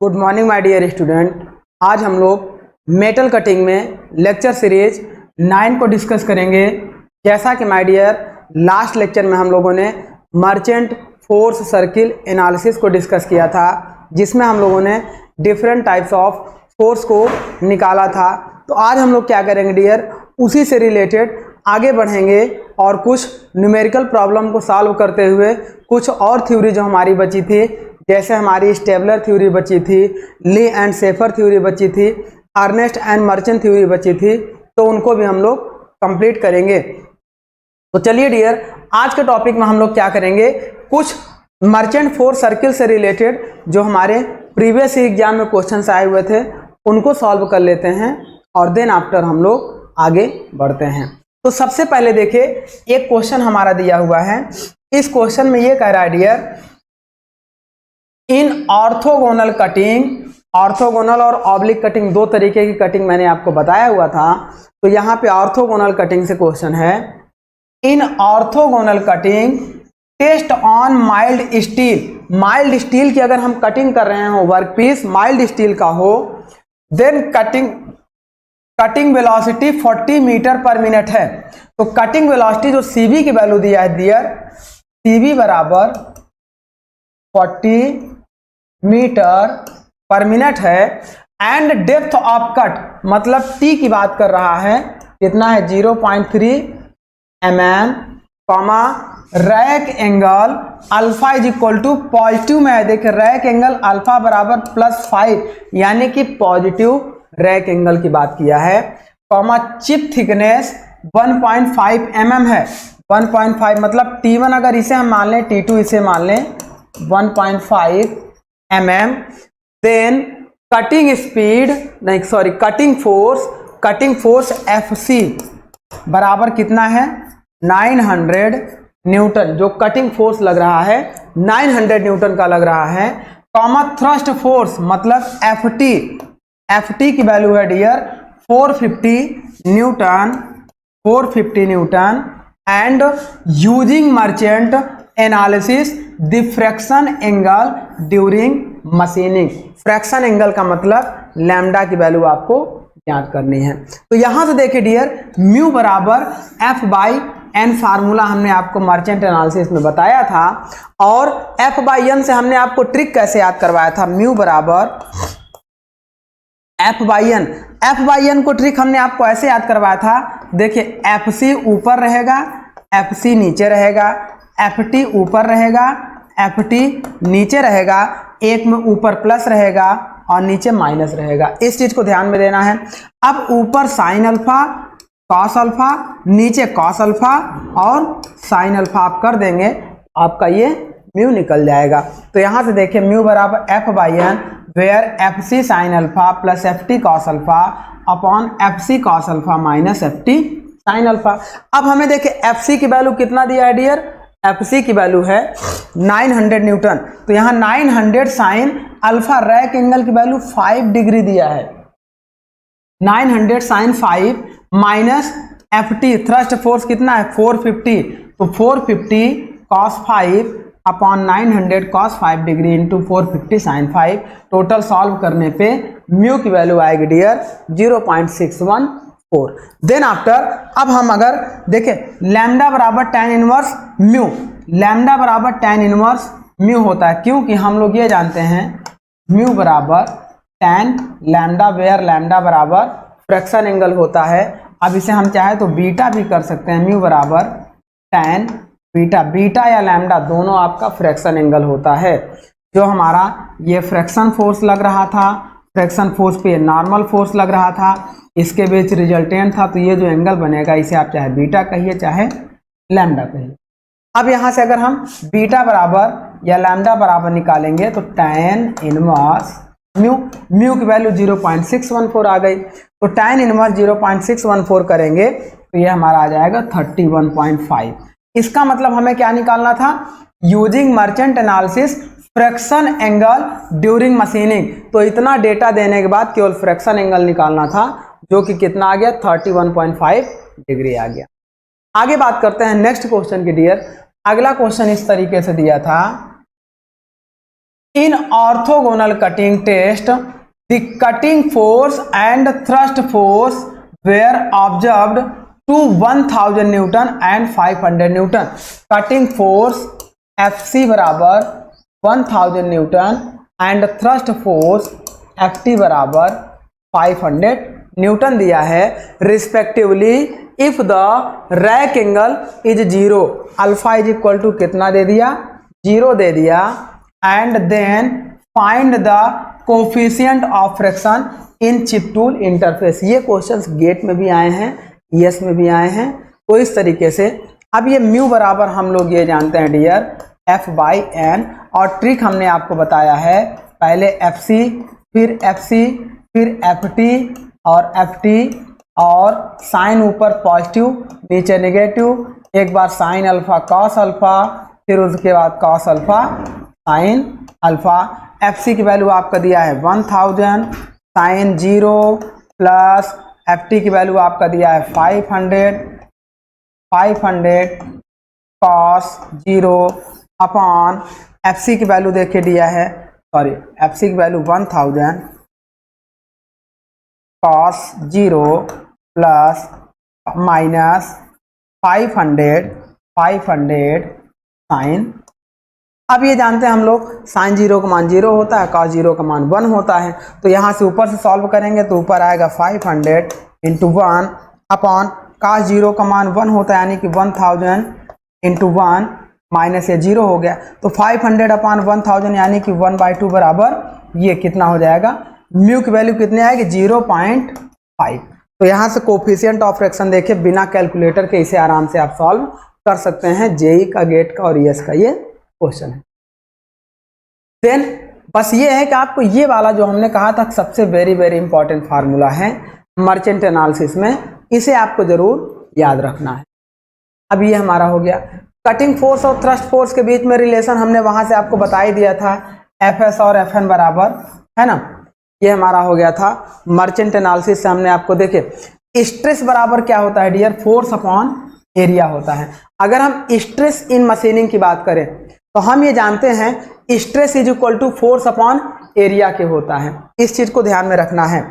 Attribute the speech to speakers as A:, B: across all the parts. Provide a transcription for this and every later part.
A: Good morning my dear student. आज हम लोग मेटल कटिंग में लेक्चर सीरीज 9 को डिस्कस करेंगे। जैसा कि माय डियर लास्ट लेक्चर में हम लोगों ने मर्चेंट फोर्स सर्किल एनालिसिस को डिस्कस किया था, जिसमें हम लोगों ने डिफरेंट टाइप्स ऑफ फोर्स को निकाला था। तो आज हम लोग क्या करेंगे डियर, उसी से रिलेटेड आगे बढ़ेंगे और कुछ न्यूमेरिकल प्रॉब्लम को सॉल्व करते हुए कुछ और थ्योरी जो हमारी बची थी, जैसे हमारी स्टेबलर थ्योरी बची थी, ली एंड शेफर थ्योरी बची थी, अर्नेस्ट एंड मर्चेंट थ्योरी बची थी, तो उनको भी हम लोग कंप्लीट करेंगे। तो चलिए डियर, आज के टॉपिक में हम लोग क्या करेंगे, कुछ मर्चेंट फोर्स सर्किल से रिलेटेड जो हमारे प्रीवियस एग्जाम में क्वेश्चंस आए हुए थे उनको सॉल्व कर लेते हैं और देन आफ्टर हम लोग आगे बढ़ते हैं। तो सबसे पहले देखिए, एक क्वेश्चन हमारा दिया हुआ है। इस क्वेश्चन में ये कह रहा है डियर, इन ऑर्थोगोनल कटिंग, ऑर्थोगोनल और ऑब्लिक कटिंग दो तरीके की कटिंग मैंने आपको बताया हुआ था। तो यहाँ पे ऑर्थोगोनल कटिंग से क्वेश्चन है, in orthogonal cutting test on mild steel. Mild steel की अगर हम कटिंग कर रहे हो, वर्क पीस माइल्ड स्टील का हो, देन कटिंग वेलोसिटी 40 मीटर पर मिनट है। तो कटिंग वेलोसिटी जो सीबी की वैल्यू दिया है डियर, सीबी बराबर 40 मीटर पर मिनट है, एंड डेप्थ ऑफ कट मतलब टी की बात कर रहा है, कितना है 0.3 mm, comma rake angle alpha is equal to positive में है। देखिए रैक एंगल अल्फा बराबर +5 यानी कि पॉजिटिव रैक एंगल की बात किया है, कॉमा चिप थिकनेस 1.5 mm है। 1.5 मतलब T1 अगर इसे हम मान लें, T2 इसे मान लें 1.5 mm। देन कटिंग स्पीड नहीं सॉरी कटिंग फोर्स FC बराबर कितना है 900 न्यूटन। जो कटिंग फोर्स लग रहा है 900 न्यूटन का लग रहा है, कॉमा थ्रस्ट फोर्स मतलब FT की वैल्यू है dear 450 newton and using Merchant analysis the fraction angle during machining. Fraction angle का मतलब लैम्डा की वैल्यू आपको ज्ञात करनी है। तो यहां से देखिए डियर, म्यू बराबर F/N फार्मूला हमने आपको मर्चेंट एनालिसिस में बताया था, और F/N से हमने आपको ट्रिक कैसे याद करवाया था, म्यू बराबर F/N को ट्रिक हमने आपको ऐसे याद करवाया था। देखिए FC ऊपर रहेगा, FC नीचे रहेगा, FT ऊपर रहेगा, FT नीचे रहेगा, एक में ऊपर प्लस रहेगा और नीचे माइनस रहेगा। इस चीज को ध्यान में देना है। अब ऊपर साइन अल्फा कॉस अल्फा, नीचे कॉस अल्फा और साइन अल्फा आप कर देंगे, आपका ये म्यू निकल जाएगा। तो यहां से देखिए म्यू बराबर F/N where FC sine alpha plus FT cos alpha upon FC cos alpha minus FT sine alpha. अब हमें देखिए FC की वैल्यू कितना दिया है डियर, FC की वैल्यू है 900 न्यूटन। तो यहाँ 900 साइन अल्फा रैक एंगल की वैल्यू 5 डिग्री दिया है, 900 sine 5 minus FT thrust force कितना है 450, तो 450 cos 5 upon 900 cos 5 degree into 450 sine 5। Total solve करने पे म्यू की वैल्यू आएगी डियर 0.614। देन आफ्टर अब हम अगर देखें लैम्डा बराबर tan इनवर्स म्यू, लैम्डा बराबर tan इनवर्स म्यू होता है, क्योंकि हम लोग ये जानते हैं म्यू बराबर tan लैम्डा वेयर लैम्डा बराबर फ्रैक्शन एंगल होता है। अब इसे हम चाहे तो बीटा भी कर सकते हैं, म्यू बराबर tan बीटा या लैम्डा दोनों आपका फ्रैक्शन एंगल होता है। जो हमारा ये फ्रैक्शन फोर्स लग रहा था, फ्रैक्शन फोर्स पे नॉर्मल फोर्स लग रहा था, इसके बीच रिजल्टेंट था, तो ये जो एंगल बनेगा इसे आप चाहे बीटा कहिए चाहे लैम्डा कहिए। अब यहाँ से अगर हम बीटा बराबर या लैम्डा बराबर निकालेंगे तो tan इनवर्स म्यू की वैल्यू 0.614 आ गई। तो tan इनवर्स 0.614 करेंगे तो ये हमारा आ जाएगा 31.5। इसका मतलब हमें क्या निकालना था, using Merchant analysis fraction angle during machining. तो इतना डेटा देने के बाद केवल फ्रैक्शन एंगल निकालना था, जो कि कितना आ गया 31.5 डिग्री आ गया। आगे बात करते हैं नेक्स्ट क्वेश्चन की डियर। अगला क्वेश्चन इस तरीके से दिया था, in orthogonal cutting test the cutting force and thrust force were observed to 1000 newton and 500 newton. Cutting force FC बराबर 1000 newton and thrust force FT बराबर 500 न्यूटन दिया है। Respectively if the rake angle is 0, alpha is equal to कितना दे दिया, 0 दे दिया, and then find the coefficient of friction in chip tool interface. ये क्वेश्चंस गेट में भी आए हैं, ES में भी आए हैं। तो इस तरीके से अब ये म्यू बराबर हम लोग ये जानते हैं डियर F/N, और ट्रिक हमने आपको बताया है, पहले FC फिर FC फिर FT और FT, और साइन ऊपर पॉजिटिव नीचे नेगेटिव, एक बार साइन अल्फा कॉस अल्फा, फिर उसके बाद cos alpha sine alpha. FC की वैल्यू आपका दिया है 1000, साइन 0 प्लस FT की वैल्यू आपका दिया है 500 कॉस 0 अपॉन FC की वैल्यू देखिए दिया है, सॉरी FC की value 1000 cos 0 plus minus 500 sine. अब ये जानते हैं हम लोग साइन 0 का मान 0 होता है, कॉस 0 का मान 1 होता है। तो यहाँ से ऊपर से सॉल्व करेंगे तो ऊपर आएगा 500 इंटू 1 अपॉन कॉस 0 का मान 1 होता है, यानी कि 1000 इंटू 1 माइनस ये 0 हो गया, तो 500 अपॉन 1000 यानी कि 1/2 बराबर ये कितना हो जाएगा, म्यू की वैल्यू कितनी आएगी 0.5। तो यहाँ से कोफिशिएंट ऑफ फ्रैक्शन देखिए, बिना कैलकुलेटर के इसे आराम से आप सॉल्व कर सकते हैं। जेई का, गेट का और ES का ये क्वेश्चन है। देन बस ये है कि आपको ये वाला जो हमने कहा था सबसे वेरी वेरी इंपॉर्टेंट फार्मूला है मर्चेंट एनालिसिस में, इसे आपको जरूर याद रखना है। अब ये हमारा हो गया कटिंग फोर्स और थ्रस्ट फोर्स के बीच में रिलेशन, हमने वहां से आपको बता ही दिया था FS और FN बराबर है ना। ये हमारा हो गया था मर्चेंट एनालिसिस से, हमने आपको देखे स्ट्रेस बराबर क्या होता है डियर, फोर्स अपॉन एरिया होता है। अगर हम स्ट्रेस इन मशीनिंग की बात करें तो हम ये जानते हैं stress is equal to force upon area के होता है, इस चीज को ध्यान में रखना है।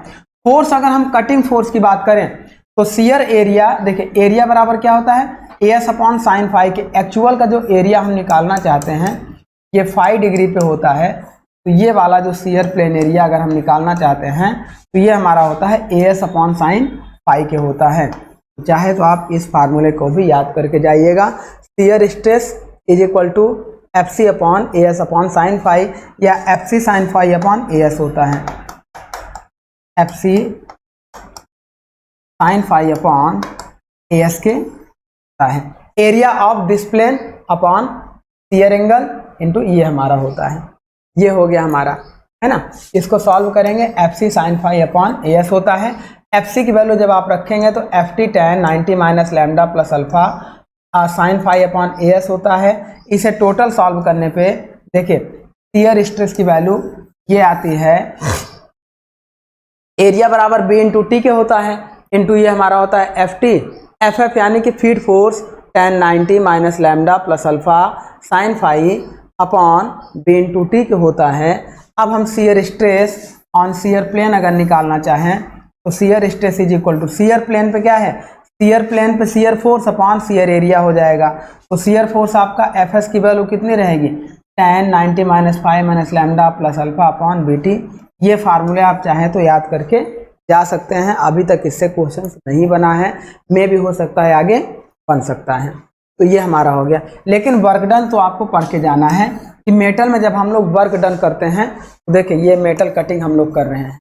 A: फोर्स अगर हम कटिंग फोर्स की बात करें तो शियर एरिया, देखिए एरिया बराबर क्या होता है AS अपॉन साइन फाई के। एक्चुअल का जो एरिया हम निकालना चाहते हैं ये 5 डिग्री पे होता है, तो ये वाला जो शियर प्लेन एरिया अगर हम निकालना चाहते हैं तो ये हमारा होता है AS अपॉन साइन फाई के होता है। चाहे तो आप इस फार्मूले को भी याद करके जाइएगा, shear stress is equal to FC upon AS upon sine phi, या FC sine phi upon AS होता है, FC sine phi upon AS के है। Area of this plane upon shear angle into ये हमारा होता है। ये हो गया हमारा, है ना। इसको सॉल्व करेंगे, FC sine phi upon AS होता है। FC की वैल्यू जब आप रखेंगे तो FT tan 90 minus lambda plus alpha sine phi upon AS होता है। इसे टोटल सॉल्व करने पे देखिए शियर स्ट्रेस की वैल्यू ये आती है, एरिया बराबर B इंटू टी के होता है, इंटू ये हमारा होता है FT FF यानी कि feed force tan 90 minus lambda plus alpha sine phi upon B into T के होता है। अब हम shear stress on shear plane अगर निकालना चाहें तो shear stress is equal to, shear plane पे क्या है, शियर प्लेन पे shear force upon shear area हो जाएगा। तो शियर फोर्स आपका FS की वैल्यू कितनी रहेगी, tan 90 minus 5 minus lambda plus alpha upon BT। ये फार्मूले आप चाहें तो याद करके जा सकते हैं। अभी तक इससे क्वेश्चन नहीं बना है, मे भी हो सकता है आगे बन सकता है। तो ये हमारा हो गया, लेकिन वर्क डन तो आपको पढ़ के जाना है कि मेटल में जब हम लोग वर्क डन करते हैं तो देखिए ये मेटल कटिंग हम लोग कर रहे हैं,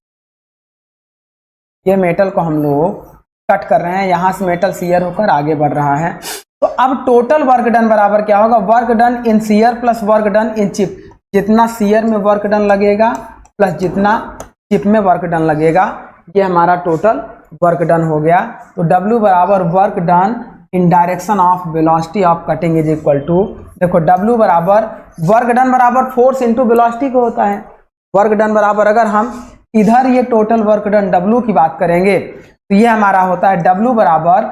A: ये मेटल को हम लोग कट कर रहे हैं, यहाँ से मेटल शियर होकर आगे बढ़ रहा है। तो अब टोटल वर्क डन बराबर क्या होगा, work done in shear plus work done in chip. जितना शियर में वर्क डन लगेगा प्लस जितना चिप में वर्क डन लगेगा, ये हमारा टोटल वर्क डन हो गया। तो W बराबर work done in direction of velocity of cutting is equal to, देखो W बराबर वर्क डन बराबर फोर्स इंटू वेलोसिटी को होता है। वर्क डन बराबर अगर हम इधर ये टोटल वर्क डन W की बात करेंगे तो ये हमारा होता है W बराबर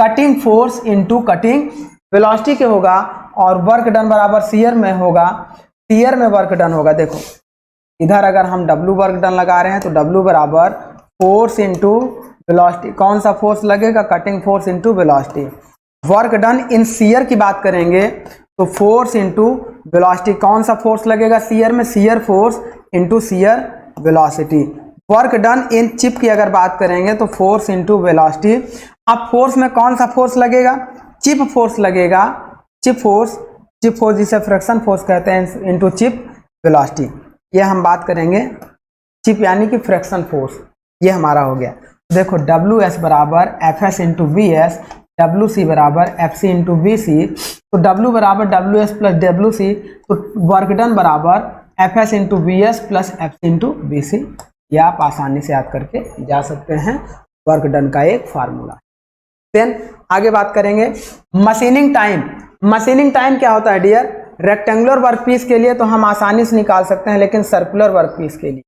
A: cutting force into cutting velocity के होगा, और वर्क डन बराबर शियर में होगा सीयर में वर्क डन होगा। देखो इधर अगर हम W वर्क डन लगा रहे हैं तो W बराबर फोर्स इंटू वेलोसिटी। कौन सा फोर्स लगेगा? Cutting force into velocity. Work done in shear की बात करेंगे तो फोर्स इंटू वेलोसिटी। कौन सा फोर्स लगेगा सीयर में? Shear force into shear velocity. Work done in chip की अगर बात करेंगे तो फोर्स इंटू वेलोसिटी। अब फोर्स में कौन सा फोर्स लगेगा? चिप फोर्स लगेगा। चिप फोर्स जिसे फ्रिक्शन फोर्स कहते हैं इंटू चिप वेलोसिटी। ये हम बात करेंगे चिप यानी कि फ्रिक्शन फोर्स। ये हमारा हो गया। देखो डब्ल्यू एस बराबर F S into B S, W C बराबर F C into B C. तो डब्ल्यू बराबर W S plus W C, तो वर्क डन बराबर F S into B S plus F C into B C. ये आप आसानी से याद करके जा सकते हैं, वर्क डन का एक फार्मूला। देन आगे बात करेंगे मशीनिंग टाइम। मशीनिंग टाइम क्या होता है डियर? रेक्टेंगुलर वर्कपीस के लिए तो हम आसानी से निकाल सकते हैं, लेकिन सर्कुलर वर्कपीस के लिए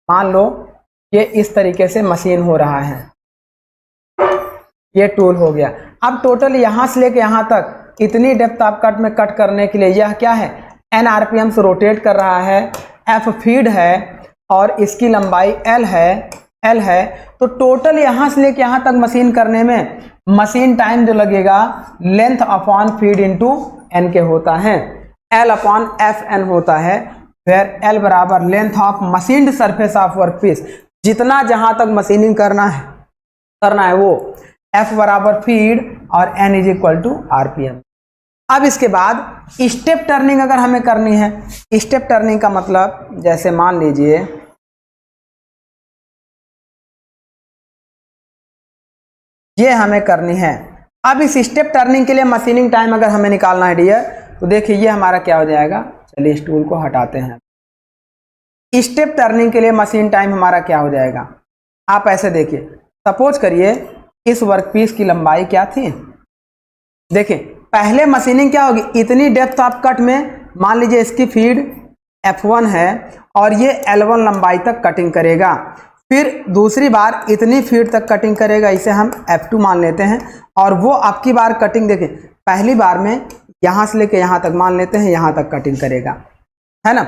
A: मान लो ये इस तरीके से मशीन हो रहा है, ये टूल हो गया। अब टोटल यहां से लेके यहां तक इतनी डेप्थ आप कट में कट करने के लिए यह क्या है? n आरपीएम से रोटेट कर रहा है। f फीड है और इसकी लंबाई l है। तो टोटल यहां से लेके यहां तक मशीन करने में मशीन टाइम जो लगेगा length upon feed into n के होता है, l अपॉन एफ एन होता है। फिर l बराबर length of machined surface of workpiece. जितना जहां तक मशीनिंग करना है वो f बराबर फीड और n is equal to RPM. अब इसके बाद स्टेप टर्निंग अगर हमें करनी है, स्टेप टर्निंग का मतलब जैसे मान लीजिए ये हमें करनी है। अब इस स्टेप टर्निंग के लिए मशीनिंग टाइम अगर हमें निकालना है डियर, तो देखिए ये हमारा क्या हो जाएगा। चलिए इस टूल को हटाते हैं। स्टेप टर्निंग के लिए मशीन टाइम हमारा क्या हो जाएगा? आप ऐसे देखिए, सपोज करिए इस वर्कपीस की लंबाई क्या थी। देखिए पहले मशीनिंग क्या होगी, इतनी डेप्थ ऑफ कट में मान लीजिए इसकी फीड F1 है और ये L1 लंबाई तक कटिंग करेगा। फिर दूसरी बार इतनी फीड तक कटिंग करेगा, इसे हम F2 मान लेते हैं। और वो आपकी बार कटिंग देखिए, पहली बार में यहाँ से लेके यहाँ तक मान लेते हैं, यहाँ तक कटिंग करेगा, है ना।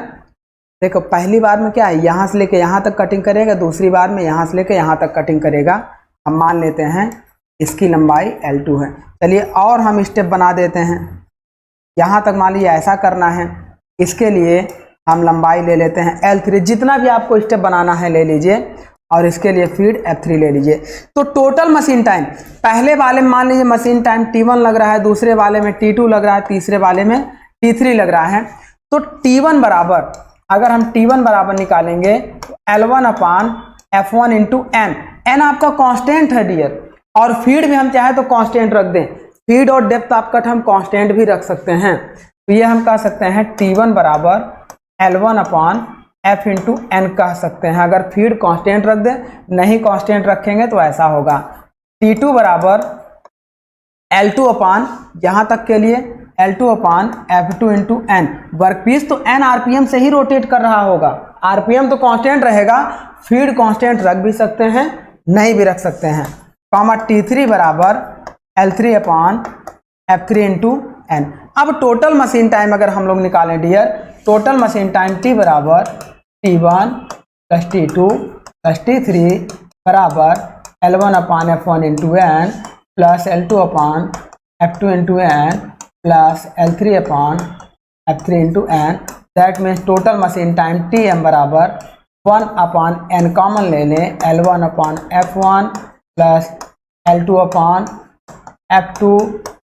A: देखो पहली बार में क्या है, यहाँ से लेके यहाँ तक कटिंग करेगा, दूसरी बार में यहाँ से लेके यहाँ तक कटिंग करेगा। हम मान लेते हैं इसकी लंबाई L2 है। चलिए और हम स्टेप बना देते हैं, यहाँ तक मान लीजिए ऐसा करना है। इसके लिए हम लंबाई ले लेते हैं L3, जितना भी आपको स्टेप बनाना है ले लीजिए, और इसके लिए फीड F3 ले लीजिए। तो टोटल मशीन टाइम पहले वाले में मान लीजिए मशीन टाइम T1 लग रहा है, दूसरे वाले में T2 लग रहा है, तीसरे वाले में T3 लग रहा है। तो T1 बराबर, अगर हम T1 बराबर निकालेंगे तो L1 upon F1 into N. N आपका कांस्टेंट है डियर, और फीड भी हम चाहे तो कांस्टेंट रख दें। फीड और डेप्थ ऑफ कट हम कांस्टेंट भी रख सकते हैं। तो ये हम कह सकते हैं T1 बराबर L1 अपान F इंटू एन कह सकते हैं, अगर फीड कांस्टेंट रख दें। नहीं कांस्टेंट रखेंगे तो ऐसा होगा T2 बराबर L2 अपान, यहाँ तक के लिए L2 upon F2 into N. Workpiece तो n आरपीएम से ही रोटेट कर रहा होगा, आरपीएम तो कांस्टेंट रहेगा। फीड कांस्टेंट रख भी सकते हैं, नहीं भी रख सकते हैं। कॉमा T3 बराबर L3 upon F3 into N. अब टोटल मशीन टाइम अगर हम लोग निकालें dear, total machine time T बराबर T1 plus T2 plus T3 बराबर L1 upon F1 into N plus L2 upon F2 into N plus L3 upon F3 into N. That means total machine time Tm बराबर 1 अपान n common ले लें, L1 upon F1 plus L2 upon F2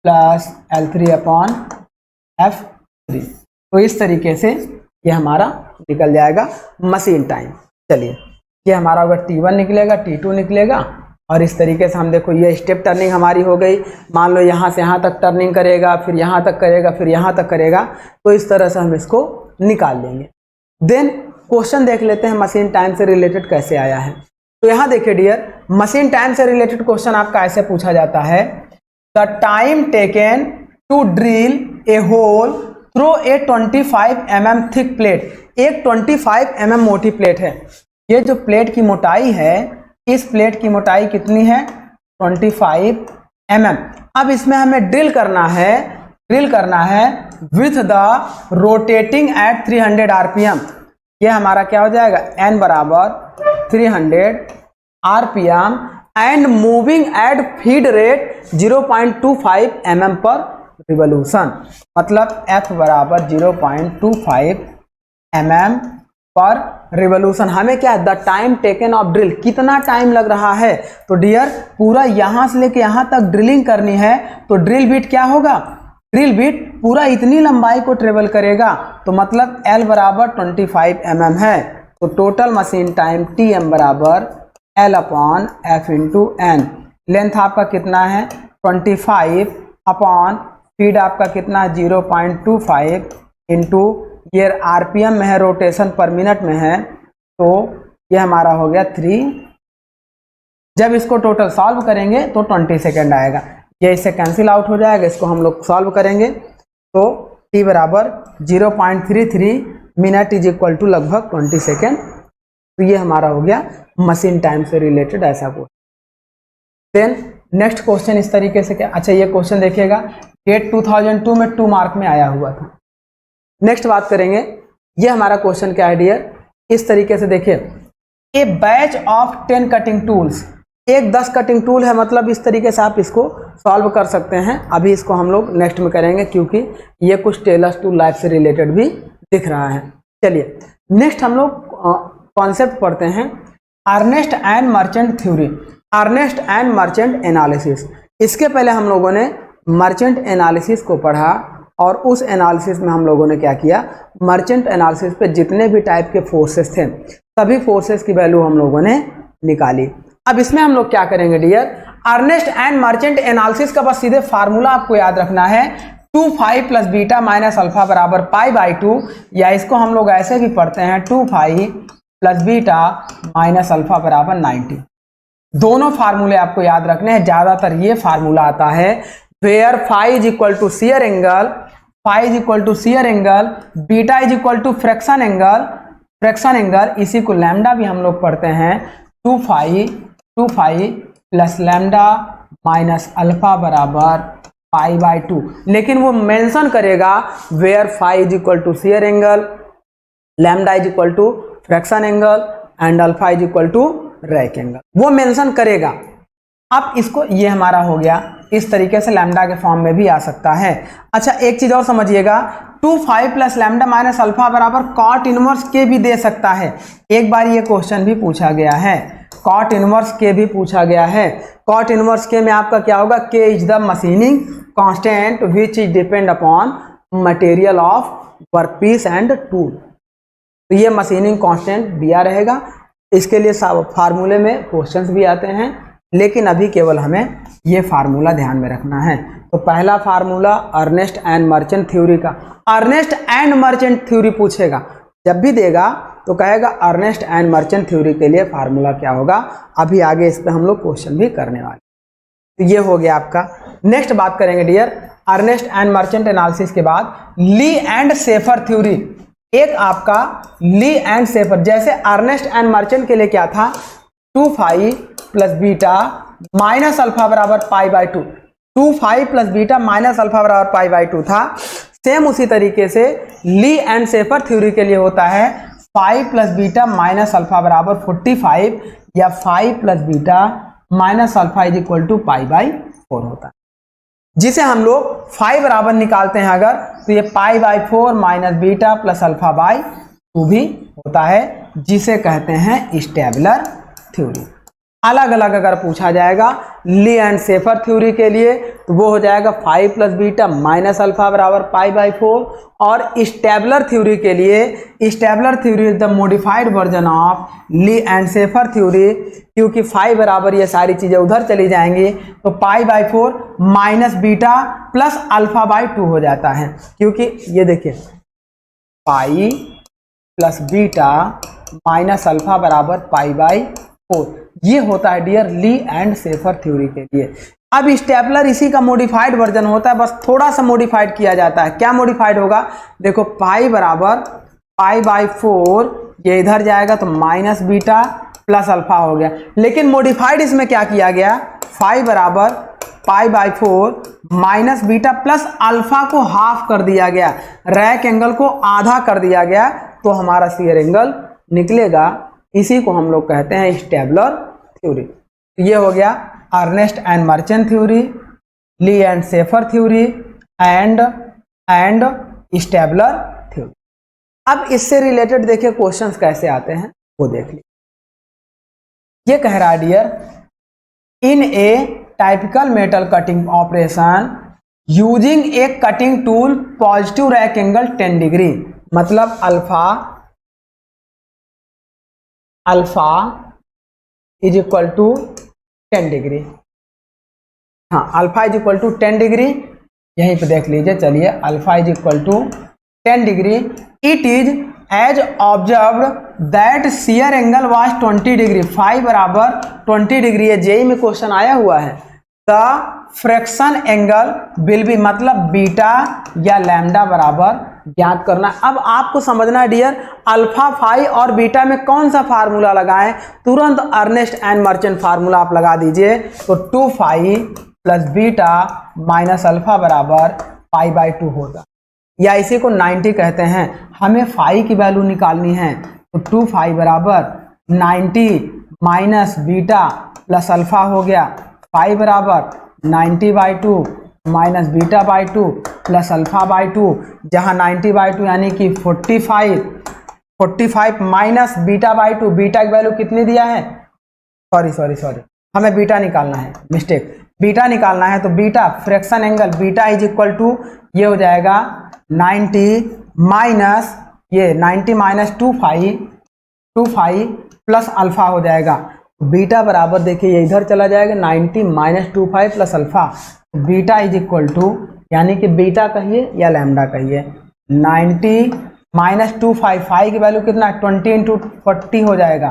A: plus L3 upon F3। तो इस तरीके से ये हमारा निकल जाएगा मशीन टाइम। चलिए ये हमारा अगर T1 निकलेगा, T2 निकलेगा, और इस तरीके से हम देखो ये स्टेप टर्निंग हमारी हो गई। मान लो यहाँ से यहाँ तक टर्निंग करेगा, फिर यहाँ तक करेगा, फिर यहाँ तक करेगा। तो इस तरह से हम इसको निकाल लेंगे। देन क्वेश्चन देख लेते हैं मशीन टाइम से रिलेटेड कैसे आया है। तो यहाँ देखिए डियर, मशीन टाइम से रिलेटेड क्वेश्चन आपका ऐसे पूछा जाता है, the time taken to drill a hole through a 25 mm thick plate. एक 25 mm मोटी प्लेट है। ये जो प्लेट की मोटाई है, इस प्लेट की मोटाई कितनी है? 25 mm। अब इसमें हमें ड्रिल करना है with the rotating at 300 RPM, ये हमारा क्या हो जाएगा, n बराबर 300 RPM and moving at feed rate 0.25 mm per revolution, मतलब f बराबर 0.25 mm पर रिवोल्यूशन। हमें क्या है, the time taken of drill, कितना टाइम लग रहा है। तो डियर पूरा यहां से लेके यहां तक ड्रिलिंग करनी है, तो ड्रिल बिट क्या होगा, ड्रिल बिट पूरा इतनी लंबाई को ट्रेवल करेगा, तो मतलब L बराबर 25 mm है। तो टोटल मशीन टाइम Tm बराबर L upon F into N. Length आपका कितना है 25 अपॉन स्पीड आपका कितना है 0.25 इंटू ये आरपीएम में है, रोटेशन पर मिनट में है, तो ये हमारा हो गया 3। जब इसको टोटल सॉल्व करेंगे तो 20 सेकेंड आएगा, ये इससे कैंसिल आउट हो जाएगा। इसको हम लोग सॉल्व करेंगे तो t बराबर 0.33 मिनट इज इक्वल टू लगभग 20 सेकेंड। तो ये हमारा हो गया मशीन टाइम से रिलेटेड ऐसा क्वेश्चन। देन नेक्स्ट क्वेश्चन इस तरीके से क्या, अच्छा ये क्वेश्चन देखिएगा, डेट 2002 में 2 मार्क में आया हुआ था। नेक्स्ट बात करेंगे, ये हमारा क्वेश्चन क्या है डियर, इस तरीके से देखिए, ए बैच ऑफ 10 कटिंग टूल्स, एक 10 कटिंग टूल है, मतलब इस तरीके से आप इसको सॉल्व कर सकते हैं। अभी इसको हम लोग नेक्स्ट में करेंगे क्योंकि ये कुछ टेलर्स टूल लाइफ से रिलेटेड भी दिख रहा है। चलिए नेक्स्ट हम लोग कॉन्सेप्ट पढ़ते हैं, Ernst and Merchant theory, Ernest and Merchant analysis. इसके पहले हम लोगों ने मर्चेंट एनालिसिस को पढ़ा और उस एनालिसिस में हम लोगों ने क्या किया, मर्चेंट एनालिसिस पे जितने भी टाइप के फोर्सेस थे सभी फोर्सेस की वैल्यू हम लोगों ने निकाली। अब इसमें हम लोग क्या करेंगे dear, Ernst and Merchant analysis का बस सीधे फार्मूला आपको याद रखना है, 2φ प्लस बीटा माइनस अल्फा बराबर π/2, या इसको हम लोग ऐसे भी पढ़ते हैं 2φ प्लस बीटा माइनस अल्फा बराबर 90। दोनों फार्मूले आपको याद रखने हैं। ज्यादातर ये फार्मूला आता है where φ is equal to shear angle, φ is equal to shear angle, beta is equal to fraction angle, fraction angle, इसी को लैम्डा भी हम लोग पढ़ते हैं 2φ प्लस लैम्डा माइनस अल्फा बराबर π/2। लेकिन वो मेंशन करेगा where φ is equal to shear angle, lambda is equal to fraction angle and alpha is equal to rake angle, वो मेंशन करेगा। अब इसको, ये हमारा हो गया, इस तरीके से लैम्डा के फॉर्म में भी आ सकता है। अच्छा एक चीज और समझिएगा, 2φ प्लस लैम्डा माइनस अल्फा बराबर कॉट इनवर्स के भी दे सकता है। एक बार ये क्वेश्चन भी पूछा गया है, कॉट इनवर्स के भी पूछा गया है। कॉट इनवर्स के में आपका क्या होगा, के is the machining constant which is depend upon material of workpiece and tool. तो ये मशीनिंग कांस्टेंट दिया रहेगा, इसके लिए फार्मूले में क्वेश्चंस भी आते हैं, लेकिन अभी केवल हमें ये फार्मूला ध्यान में रखना है। तो पहला formula Ernst and Merchant theory का, अर्नेस्ट एंड मर्चेंट थ्योरी पूछेगा, जब भी देगा तो कहेगा अर्नेस्ट एंड मर्चेंट थ्योरी के लिए फार्मूला क्या होगा। अभी आगे इस पे हम लोग क्वेश्चन भी करने वाले। तो ये हो गया आपका। नेक्स्ट बात करेंगे dear, Ernst and Merchant analysis के बाद ली एंड शेफर थ्योरी। एक आपका ली एंड शेफर, जैसे अर्नेस्ट एंड मर्चेंट के लिए क्या था, 2φ प्लस बीटा माइनस अल्फा बराबर π/2, 2φ प्लस बीटा माइनस अल्फा बराबर π/2 था। सेम उसी तरीके से ली एंड शेफर थ्योरी के लिए होता है φ प्लस बीटा माइनस अल्फा बराबर 45, या φ plus beta minus alpha is equal to π/4 होता है, जिसे हम लोग φ बराबर निकालते हैं अगर, तो ये π/4 minus beta plus alpha by 2 भी होता है, जिसे कहते हैं स्टेबलर थ्योरी। अलग अलग अगर पूछा जाएगा ली एंड शेफर थ्योरी के लिए तो वो हो जाएगा φ प्लस बीटा माइनस अल्फा बराबर π/4, और स्टेबलर थ्योरी के लिए Stabler theory is the modified version of Lee and Shaffer theory, क्योंकि φ बराबर ये सारी चीजें उधर चली जाएंगी तो π/4 minus beta plus alpha by 2 हो जाता है, क्योंकि ये देखिए φ प्लस बीटा माइनस अल्फा बराबर π/4, ये होता है dear Lee and Shaffer theory के लिए। अब स्टेपलर इसी का मॉडिफाइड वर्जन होता है, बस थोड़ा सा मॉडिफाइड किया जाता है। क्या मॉडिफाइड होगा, देखो पाई बराबर π/4, ये इधर जाएगा तो माइनस बीटा प्लस अल्फा हो गया, लेकिन मॉडिफाइड इसमें क्या किया गया, φ बराबर π/4 माइनस बीटा प्लस अल्फा को हाफ कर दिया गया, रैक एंगल को आधा कर दिया गया, तो हमारा शियर एंगल निकलेगा। इसी को हम लोग कहते हैं स्टेबलर थ्योरी। ये हो गया Ernst and Merchant theory, Lee and Shaffer theory and Stabler theory. अब इससे रिलेटेड देखिए क्वेश्चंस कैसे आते हैं वो देख लीजिए। ये कह रहा है dear in a typical metal cutting operation using a cutting tool positive rake angle 10 degree, मतलब alpha is equal to 10 degree. हाँ, alpha is equal to 10 degree, यहीं पे देख लीजिए। चलिए, alpha is equal to 10 degree, it is as observed that shear angle was 20 degree, phi बराबर 20 degree है। JEE में क्वेश्चन आया हुआ है। The fraction angle will be, मतलब बीटा या लैम्डा बराबर ज्ञात करना। अब आपको समझना है डियर, अल्फा फाई और बीटा में कौन सा फार्मूला लगाएं, तुरंत अर्नेस्ट एंड मर्चेंट फार्मूला आप लगा दीजिए। तो 2 phi plus beta minus alpha बराबर π/2 होगा, या इसी को 90 कहते हैं। हमें फाई की वैल्यू निकालनी है, तो 2 फाई बराबर 90 माइनस बीटा प्लस अल्फा हो गया, फाई बराबर 90/2 माइनस बीटा/2 प्लस अल्फा/2, जहाँ 90/2 यानी कि 45 माइनस बीटा/2। बीटा की वैल्यू कितनी दिया है, सॉरी हमें बीटा निकालना है, मिस्टेक, बीटा निकालना है। तो beta fraction angle beta is equal to, ये हो जाएगा 90 माइनस ये 90 माइनस 2 फाई प्लस अल्फा हो जाएगा। बीटा बराबर देखिए ये इधर चला जाएगा, 90 minus 2 phi plus alpha. Beta is equal to, यानी कि बीटा कहिए या लैम्डा कहिए, 90 माइनस 2 फाई की वैल्यू कितना, 20 इंटू 40 हो जाएगा,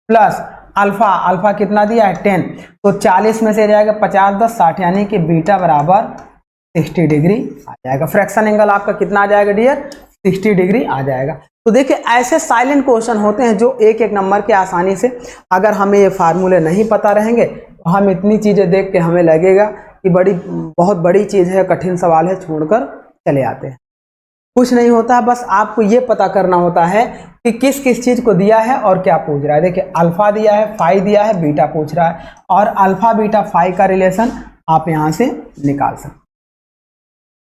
A: प्लस अल्फा कितना दिया है 10, तो 40 में से जाएगा 50 10 60, यानी कि बीटा बराबर 60 डिग्री आ जाएगा। फ्रैक्शन एंगल आपका कितना आ जाएगा डियर, 60 डिग्री आ जाएगा। तो देखिए ऐसे साइलेंट क्वेश्चन होते हैं जो एक एक नंबर के आसानी से, अगर हमें ये फार्मूले नहीं पता रहेंगे तो हम इतनी चीज़ें देख के हमें लगेगा कि बहुत बड़ी चीज़ है, कठिन सवाल है, छोड़कर चले आते हैं। कुछ नहीं होता है, बस आपको ये पता करना होता है कि किस किस चीज़ को दिया है और क्या पूछ रहा है। देखिए अल्फा दिया है, फाई दिया है, बीटा पूछ रहा है, और अल्फा बीटा फाई का रिलेशन आप यहाँ से निकाल सकते।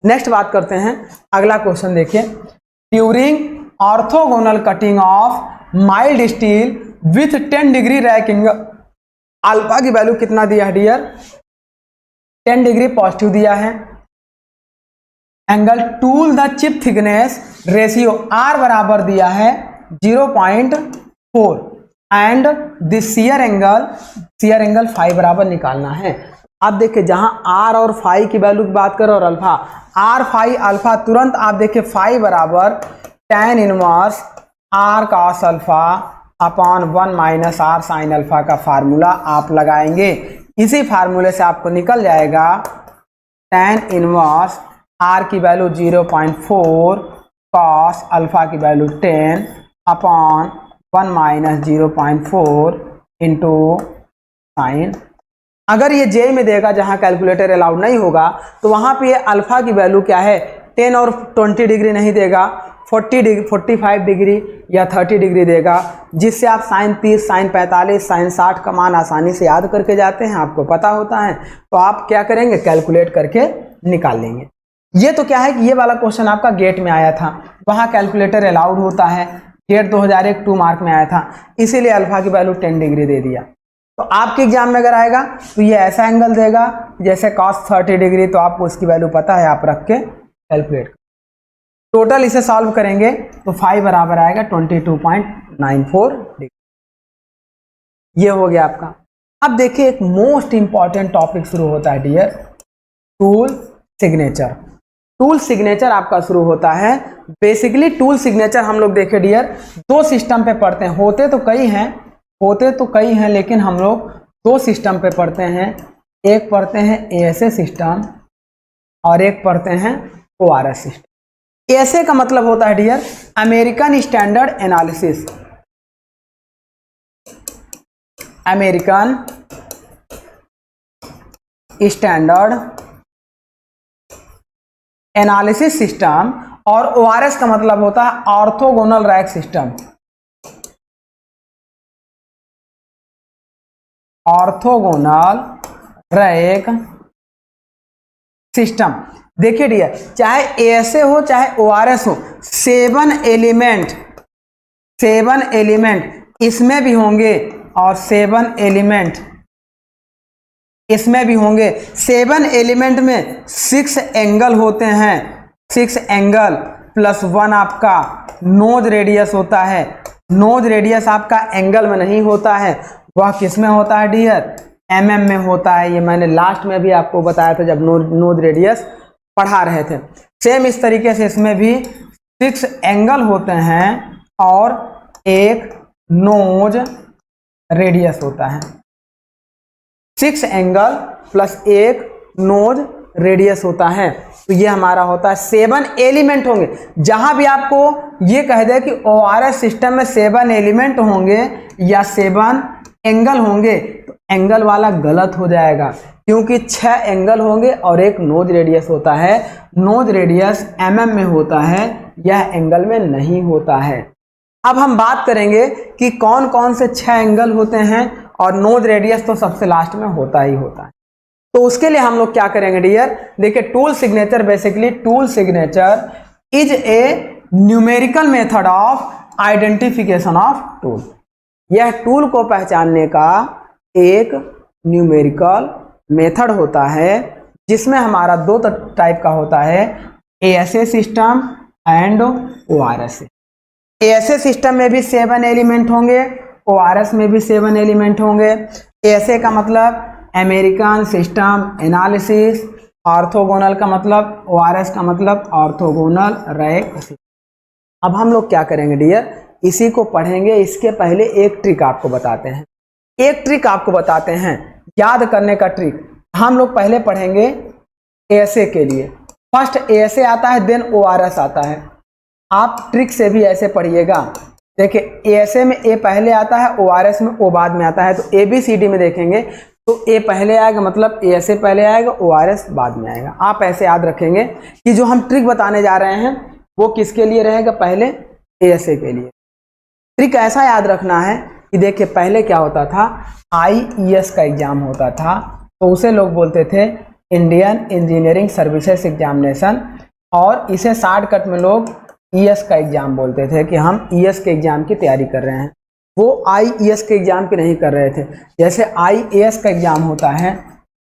A: नेक्स्ट बात करते हैं, अगला क्वेश्चन देखिए, during orthogonal cutting of mild steel with 10 degree rake angle, alpha की वैल्यू कितना दिया है डियर, 10 डिग्री पॉजिटिव दिया है। Angle tool the chip thickness ratio R बराबर दिया है 0.4 and this shear angle phi बराबर निकालना है। अब देखिए जहां आर और फाई की वैल्यू की बात करो और अल्फा, आर फाई अल्फा, तुरंत आप देखिए फाई बराबर tan inverse r cos alpha upon 1 minus r sine alpha का फार्मूला आप लगाएंगे। इसी फार्मूले से आपको निकल जाएगा tan इनवर्स आर की वैल्यू 0.4 cos अल्फा की value 10 upon 1 minus 0.4 into sine. अगर ये जे में देगा जहां कैलकुलेटर अलाउड नहीं होगा तो वहां पे अल्फा की वैल्यू क्या है, 10 और 20 डिग्री नहीं देगा, 45 डिग्री या 30 डिग्री देगा, जिससे आप साइन 30 साइन 45 साइन 60 का मान आसानी से याद करके जाते हैं, आपको पता होता है। तो आप क्या करेंगे, कैलकुलेट करके निकाल लेंगे। ये तो क्या है कि ये वाला क्वेश्चन आपका गेट में आया था, वहाँ कैलकुलेटर अलाउड होता है, गेट 2001 2 मार्क में आया था, इसीलिए अल्फा की वैल्यू 10 डिग्री दे दिया। तो आपके एग्जाम में अगर आएगा तो ये ऐसा एंगल देगा जैसे cos 30 डिग्री, तो आपको उसकी वैल्यू पता है, आप रख के कैलकुलेट। टोटल इसे सॉल्व करेंगे तो फाई बराबर आएगा 22.94 डिग्री। ये हो गया आपका। अब देखिए एक मोस्ट इंपॉर्टेंट टॉपिक शुरू होता है dear, tool signature. Tool signature आपका शुरू होता है। बेसिकली टूल सिग्नेचर हम लोग देखे डियर दो सिस्टम पे पढ़ते हैं, होते तो कई हैं लेकिन हम लोग दो सिस्टम पे पढ़ते हैं। एक पढ़ते हैं एएसए सिस्टम और एक पढ़ते हैं ओआरएस सिस्टम। एएसए का मतलब होता है dear American standard analysis, American standard analysis system, और ORS का मतलब होता है orthogonal rake system. Orthogonal rake system. देखिए डियर, चाहे ASA हो चाहे ORS हो, 7 एलिमेंट इसमें भी होंगे और 7 एलिमेंट इसमें भी होंगे। 7 एलिमेंट में 6 एंगल होते हैं, 6 एंगल प्लस 1 आपका नोज रेडियस होता है। नोज रेडियस आपका एंगल में नहीं होता है, वह किस में होता है डियर? MM में होता है। ये मैंने लास्ट में भी आपको बताया था जब नोज रेडियस पढ़ा रहे थे। सेम इस तरीके से इसमें भी 6 एंगल होते हैं और एक नोज रेडियस होता है। 6 एंगल प्लस एक नोज रेडियस होता है। तो ये हमारा होता है 7 एलिमेंट होंगे। जहां भी आपको ये कह दे कि ORS सिस्टम में 7 एलिमेंट होंगे या 7 एंगल होंगे, तो एंगल वाला गलत हो जाएगा, क्योंकि 6 एंगल होंगे और एक नोज रेडियस होता है। नोज रेडियस MM में होता है, यह एंगल में नहीं होता है। अब हम बात करेंगे कि कौन कौन से 6 एंगल होते हैं, और नोज रेडियस तो सबसे लास्ट में होता ही होता है। तो उसके लिए हम लोग क्या करेंगे डियर? देखिए, tool signature, basically tool signature is a numerical method of identification of tool. यह टूल को पहचानने का एक न्यूमेरिकल मेथड होता है, जिसमें हमारा 2 टाइप का होता है, ASA system and ORS। ASA system में भी 7 एलिमेंट होंगे, ORS में भी 7 एलिमेंट होंगे। ASA का मतलब अमेरिकन सिस्टम एनालिसिस, ऑर्थोगोनल का मतलब, ORS का मतलब ऑर्थोगोनल रैक। अब हम लोग क्या करेंगे डियर? इसी को पढ़ेंगे। इसके पहले एक ट्रिक आपको बताते हैं, याद करने का ट्रिक। हम लोग पहले पढ़ेंगे ASA के लिए। फर्स्ट ASA आता है, देन ORS आता है। आप ट्रिक से भी ऐसे पढ़िएगा। देखिए, ASA में A पहले आता है, ORS में O बाद में आता है। तो ABCD में देखेंगे तो A पहले आएगा, मतलब ASA पहले आएगा, ORS बाद में आएगा। आप ऐसे याद रखेंगे कि जो हम ट्रिक बताने जा रहे हैं वो किसके लिए रहेगा? पहले ASA के लिए। ट्रिक ऐसा याद रखना है कि देखिए, पहले क्या होता था, IES का एग्जाम होता था, तो उसे लोग बोलते थे इंडियन इंजीनियरिंग सर्विसेज एग्जामिनेशन, और इसे शॉर्टकट में लोग ES का एग्जाम बोलते थे कि हम ES के एग्जाम की तैयारी कर रहे हैं। वो IES के एग्जाम की नहीं कर रहे थे। जैसे IAS का एग्जाम होता है,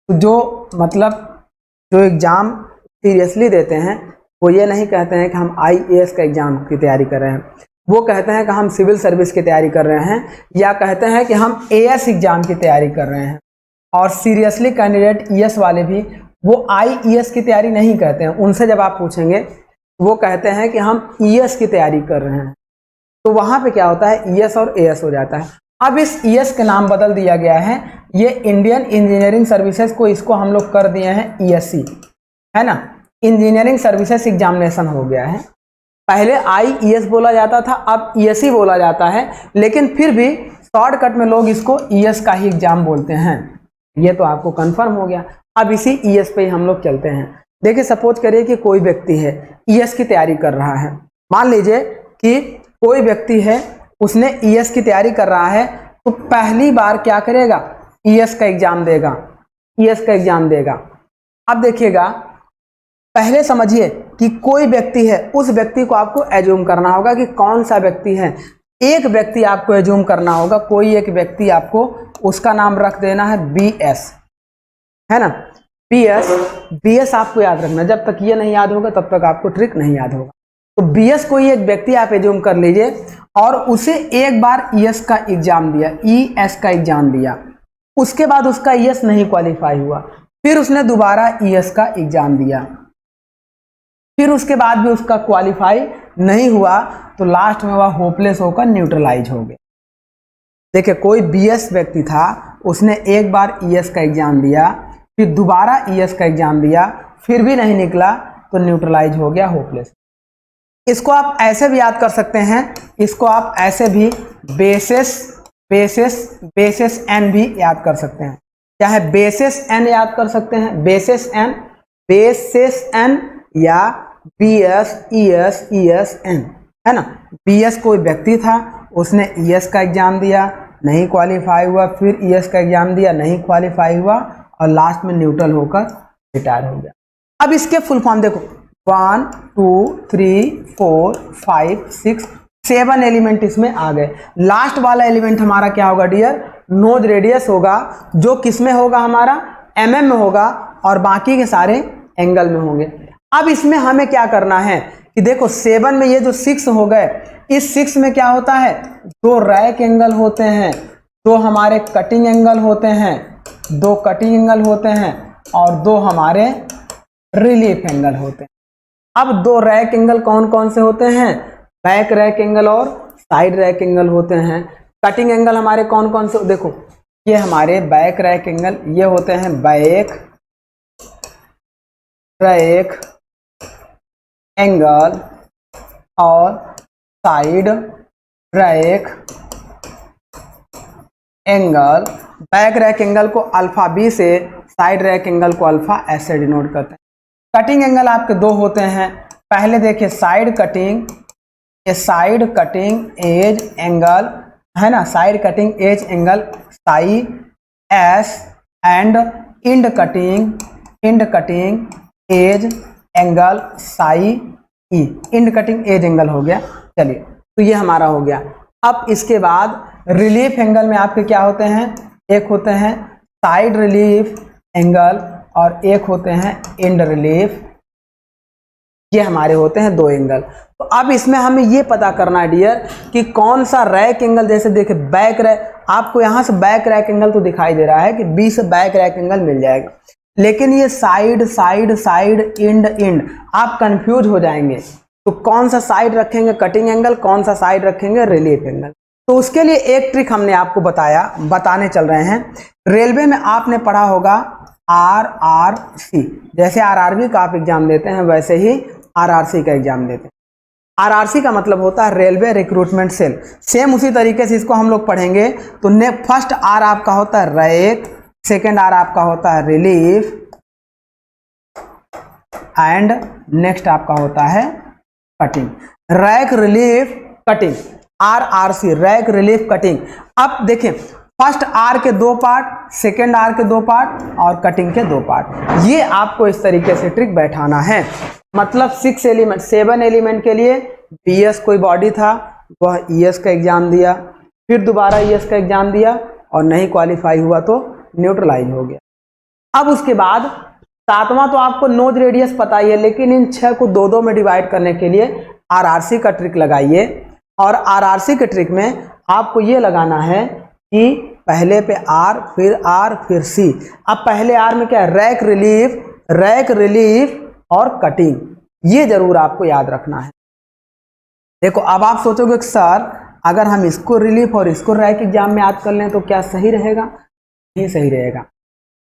A: तो जो एग्जाम सीरियसली देते हैं वो ये नहीं कहते हैं कि हम IAS का एग्जाम की तैयारी कर रहे हैं, वो कहते हैं कि हम सिविल सर्विस की तैयारी कर रहे हैं, या कहते हैं कि हम AS एग्जाम की तैयारी कर रहे हैं। और सीरियसली कैंडिडेट ES वाले भी वो IES की तैयारी नहीं कहते हैं। उनसे जब आप पूछेंगे वो कहते हैं कि हम ES की तैयारी कर रहे हैं। तो वहां पे क्या होता है, ES और AS हो जाता है। अब इस ES के नाम बदल दिया गया है, ये इंडियन इंजीनियरिंग सर्विसेज को, इसको हम लोग कर दिए हैं ESC, है ना, इंजीनियरिंग सर्विसेज एग्जामिनेशन हो गया है। पहले IES बोला जाता था, अब ESC बोला जाता है, लेकिन फिर भी शॉर्टकट में लोग इसको ES का ही एग्जाम बोलते हैं। ये तो आपको कंफर्म हो गया। अब इसी ES पे ही हम लोग चलते हैं। देखिए, सपोज करिए कि कोई व्यक्ति है, ES की तैयारी कर रहा है। मान लीजिए कि कोई व्यक्ति है, उसने ES की तैयारी कर रहा है, तो पहली बार क्या करेगा, ES का एग्जाम देगा। अब देखिएगा, पहले समझिए कि कोई व्यक्ति है, उस व्यक्ति को आपको एज्यूम करना होगा कि कौन सा व्यक्ति है। एक व्यक्ति आपको एज्यूम करना होगा, कोई एक व्यक्ति आपको, उसका नाम रख देना है BS, है ना, BS आपको याद रखना। जब तक ये नहीं याद होगा तब तक आपको ट्रिक नहीं याद होगा। तो BS कोई एक व्यक्ति आप एज्यूम कर लीजिए, और उसे एक बार ES का एग्जाम दिया, ES का एग्जाम दिया, उसके बाद उसका ES नहीं क्वालिफाई हुआ, फिर उसने दोबारा ES का एग्जाम दिया, फिर उसके बाद भी उसका क्वालिफाई नहीं हुआ, तो लास्ट में वह होपलेस होकर न्यूट्रलाइज हो गया। देखिए, कोई BS व्यक्ति था, उसने एक बार ES का एग्जाम दिया, फिर दोबारा ES का एग्जाम दिया, फिर भी नहीं निकला, तो न्यूट्रलाइज हो गया, होपलेस। इसको आप ऐसे भी याद कर सकते हैं, इसको आप ऐसे भी बेसिस N भी याद कर सकते हैं। क्या है, बेसिस एन याद कर सकते हैं, बेसिस एन या BS है ना। BS कोई व्यक्ति था, उसने ES का एग्जाम दिया, नहीं क्वालिफाई हुआ, फिर ES का एग्जाम दिया, नहीं क्वालिफाई हुआ, और लास्ट में न्यूट्रल होकर रिटायर हो गया। अब इसके फुल फॉर्म देखो, 1 2 3 4 5 6 7 एलिमेंट इसमें आ गए। लास्ट वाला एलिमेंट हमारा क्या होगा डियर, नोज रेडियस होगा, जो किसमें होगा, हमारा mm में होगा, और बाकी के सारे एंगल में होंगे। अब इसमें हमें क्या करना है कि देखो 7 में ये जो 6 हो गए, इस 6 में क्या होता है, 2 रैक एंगल होते हैं, 2 हमारे कटिंग एंगल होते हैं, 2 कटिंग एंगल होते हैं, और 2 हमारे रिलीफ एंगल होते हैं। अब 2 रैक एंगल कौन कौन से होते हैं, बैक रैक एंगल और साइड रैक एंगल होते हैं। कटिंग एंगल हमारे कौन कौन से, देखो ये हमारे बैक रैक एंगल, ये होते हैं बैक रैक एंगल और side rake angle. Back rake angle को अल्फा बी से, साइड रैक एंगल को अल्फा एस से डिनोट करते हैं। कटिंग एंगल आपके 2 होते हैं, पहले देखिए साइड कटिंग, ये साइड कटिंग एज एंगल है ना, side cutting edge angle psi s, and end cutting edge angle psi e, end cutting edge angle हो गया। चलिए तो ये हमारा हो गया। अब इसके बाद रिलीफ एंगल में आपके क्या होते हैं, एक होते हैं साइड रिलीफ एंगल और एक होते हैं इंड रिलीफ, ये हमारे होते हैं 2 एंगल। तो अब इसमें हमें ये पता करना है डियर कि कौन सा रैक एंगल, जैसे देखिए बैक रैक, आपको यहाँ से बैक रैक एंगल तो दिखाई दे रहा है कि बी से बैक रैक एंगल मिल जाएगा, लेकिन ये साइड इंड आप कंफ्यूज हो जाएंगे। तो कौन सा साइड रखेंगे कटिंग एंगल, कौन सा साइड रखेंगे रिलीफ एंगल। तो उसके लिए एक ट्रिक हमने आपको बताने चल रहे हैं। रेलवे में आपने पढ़ा होगा RRC, जैसे RRB का आप एग्जाम देते हैं वैसे ही RRC का एग्जाम देते हैं। RRC का मतलब होता है रेलवे रिक्रूटमेंट सेल, सेम उसी तरीके से इसको हम लोग पढ़ेंगे। तो फर्स्ट R आपका होता है रैक, सेकेंड R आपका होता है रिलीफ, एंड नेक्स्ट आपका होता है cutting. Rack relief cutting, RRC, rack relief cutting. अब देखें फर्स्ट R के 2 पार्ट, सेकेंड R के 2 पार्ट और कटिंग के 2 पार्ट। ये आपको इस तरीके से ट्रिक बैठाना है। मतलब 7 एलिमेंट के लिए BS कोई बॉडी था, वह ES का एग्जाम दिया, फिर दोबारा ES का एग्जाम दिया और नहीं क्वालिफाई हुआ तो न्यूट्रलाइज हो गया। अब उसके बाद 7वां तो आपको नोज रेडियस पता ही है, लेकिन इन 6 को 2-2 में डिवाइड करने के लिए RRC का ट्रिक लगाइए। और RRC के ट्रिक में आपको ये लगाना है कि पहले पे R फिर C। अब पहले R में क्या है, रैक रिलीफ और कटिंग, ये जरूर आपको याद रखना है। देखो अब आप सोचोगे कि सर अगर हम इसको रिलीफ और इसको रैक एग्जाम में याद कर लें तो क्या सही रहेगा, नहीं सही रहेगा।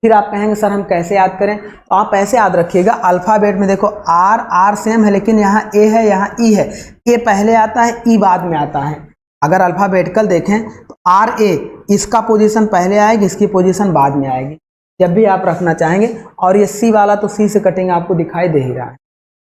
A: फिर आप कहेंगे सर हम कैसे याद करें, तो आप ऐसे याद रखिएगा। अल्फ़ाबेट में देखो R सेम है, लेकिन यहाँ A है, यहाँ E है, A पहले आता है, E बाद में आता है। अगर अल्फ़ाबेटिकल देखें तो RA, इसका पोजीशन पहले आएगी, इसकी पोजीशन बाद में आएगी जब भी आप रखना चाहेंगे। और ये C वाला तो C से कटिंग आपको दिखाई दे ही रहा है।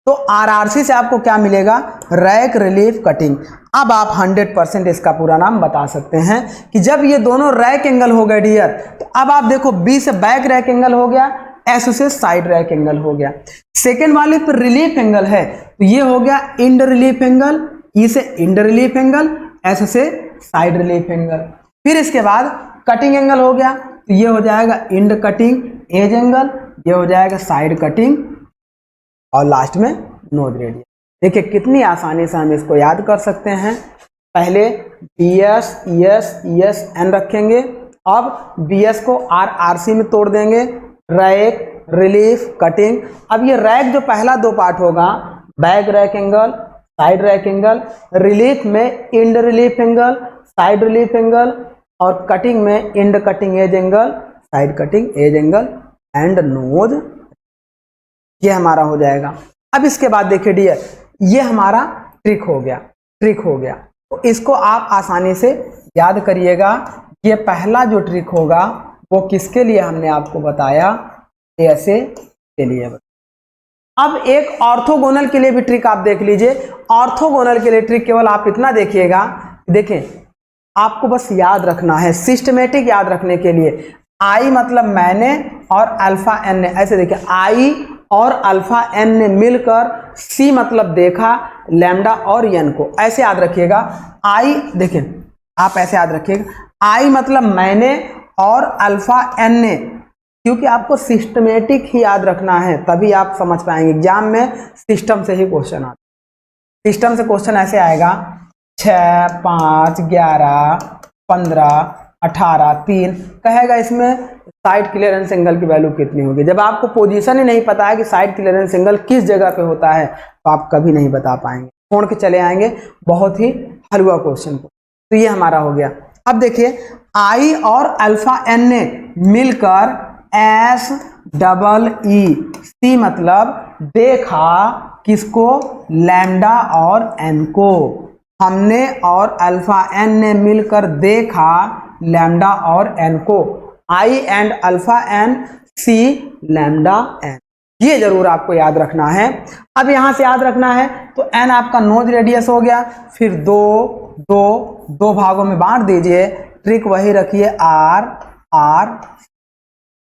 A: तो RRC से आपको क्या मिलेगा, रैक रिलीफ कटिंग। अब आप 100% इसका पूरा नाम बता सकते हैं कि जब ये दोनों रैक एंगल हो गए डियर, तो अब आप देखो B से बैक रैक एंगल हो गया, S से साइड रैक एंगल हो गया। सेकेंड वाले पर रिलीफ एंगल है तो ये हो गया इंड रिलीफ एंगल, E से इंड रिलीफ एंगल, S से साइड रिलीफ एंगल। फिर इसके बाद कटिंग एंगल हो गया तो ये हो जाएगा इंड कटिंग एज एंगल, ये हो जाएगा साइड कटिंग, और लास्ट में नोज रेडियस। देखिए कितनी आसानी से हम इसको याद कर सकते हैं। पहले BS ES ES N रखेंगे, अब BS को RRC में तोड़ देंगे, रैक रिलीफ कटिंग। अब ये रैक जो पहला 2 पार्ट होगा, back rake angle side rake angle, relief में end relief angle side relief angle, और कटिंग में end cutting edge angle side cutting edge angle, and nose, ये हमारा हो जाएगा। अब इसके बाद देखिए डियर, ये हमारा ट्रिक हो गया। तो इसको आप आसानी से याद करिएगा। ये पहला जो ट्रिक होगा वो किसके लिए हमने आपको बताया, ऐसे के लिए। अब एक ऑर्थोगोनल के लिए भी ट्रिक आप देख लीजिए। ऑर्थोगोनल के लिए ट्रिक केवल आप इतना देखिएगा, देखें आपको बस याद रखना है, सिस्टमेटिक याद रखने के लिए आई मतलब मैंने और अल्फा एन ने, ऐसे देखिए आई और अल्फा एन ने मिलकर सी मतलब देखा लैम्डा और एन को, ऐसे याद रखिएगा। आई देखें आप ऐसे याद रखिएगा, आई मतलब मैंने और अल्फा एन ने, क्योंकि आपको सिस्टमेटिक ही याद रखना है तभी आप समझ पाएंगे। एग्जाम में सिस्टम से ही क्वेश्चन आता है। सिस्टम से क्वेश्चन ऐसे आएगा 6, 5, 11, 15, 18, 3 कहेगा इसमें साइड क्लियरेंस एंगल की वैल्यू कितनी होगी। जब आपको पोजीशन ही नहीं पता है कि साइड क्लियरेंस एंगल किस जगह पे होता है तो आप कभी नहीं बता पाएंगे, छोड़ के चले आएंगे बहुत ही हलवा क्वेश्चन को। तो ये हमारा हो गया। अब देखिए आई और अल्फा एन ने मिलकर एस डबल ई सी मतलब देखा किसको, लैम्डा और एन को। हमने और अल्फा एन ने मिलकर देखा लैम्डा और एन को। I and alpha N C lambda N, ये जरूर आपको याद रखना है। अब यहां से याद रखना है तो एन आपका नोज रेडियस हो गया, फिर दो भागों में बांट दीजिए। ट्रिक वही रखिए आर आर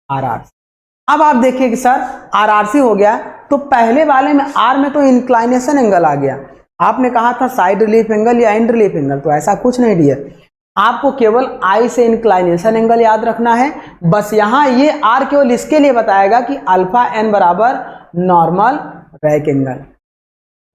A: आर आर। अब आप देखिए कि सर आर आर सी हो गया, तो पहले वाले में आर में तो इंक्लाइनेशन एंगल आ गया। आपने कहा था साइड रिलीफ एंगल या एंड रिलीफ एंगल, तो ऐसा कुछ नहीं डियर, आपको केवल आई से इंक्लाइनेशन एंगल याद रखना है बस। यहां ये आर केवल इसके लिए बताएगा कि अल्फा एन बराबर normal rack angle,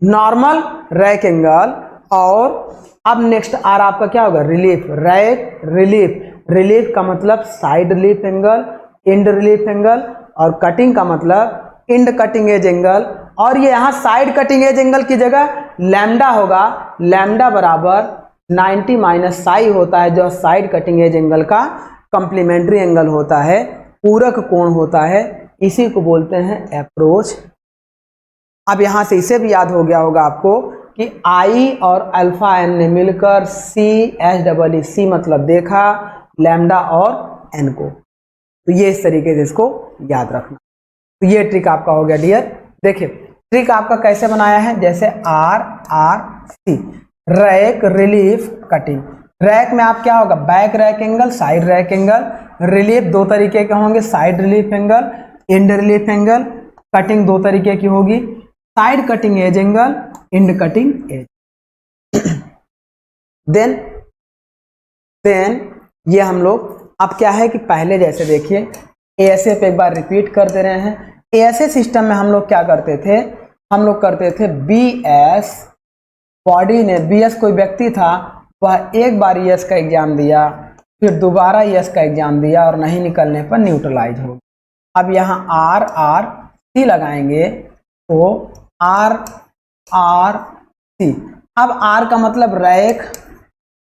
A: normal rack angle. और अब नेक्स्ट आर आपका क्या होगा, रिलीफ, रैक रिलीफ। रिलीफ का मतलब side relief angle, end relief angle, और कटिंग का मतलब इंड कटिंग एज एंगल। और ये यहाँ साइड कटिंग एज एंगल की जगह लैम्डा होगा, लैम्डा बराबर 90 माइनस साई होता है, जो साइड कटिंग एज एंगल का कंप्लीमेंट्री एंगल होता है, पूरक कोण होता है, इसी को बोलते हैं अप्रोच। अब यहां से इसे भी याद हो गया होगा आपको कि आई और अल्फा एन ने मिलकर सी एच डबल ई सी मतलब देखा लैम्डा और एन को। तो ये इस तरीके से इसको याद रखना। तो ये ट्रिक आपका हो गया डियर। देखिए ट्रिक आपका कैसे बनाया है, जैसे R R C, rake relief cutting. Rake में आप क्या होगा, back rake angle, side rake angle. Relief दो तरीके के होंगे, side relief angle, end relief angle. Cutting दो तरीके की होगी, side cutting edge angle, end cutting edge. Then ये हम लोग अब क्या है कि पहले जैसे देखिए एएसए पे एक बार रिपीट कर दे रहे हैं। एएसए सिस्टम में हम लोग क्या करते थे, हम लोग करते थे बीएस, बॉडी ने बीएस कोई व्यक्ति था वह एक बार ईएस का एग्जाम दिया, फिर दोबारा ईएस का एग्जाम दिया और नहीं निकलने पर न्यूट्रलाइज हो। अब यहाँ आर आर सी लगाएंगे तो आर आर सी। अब आर का मतलब रैक,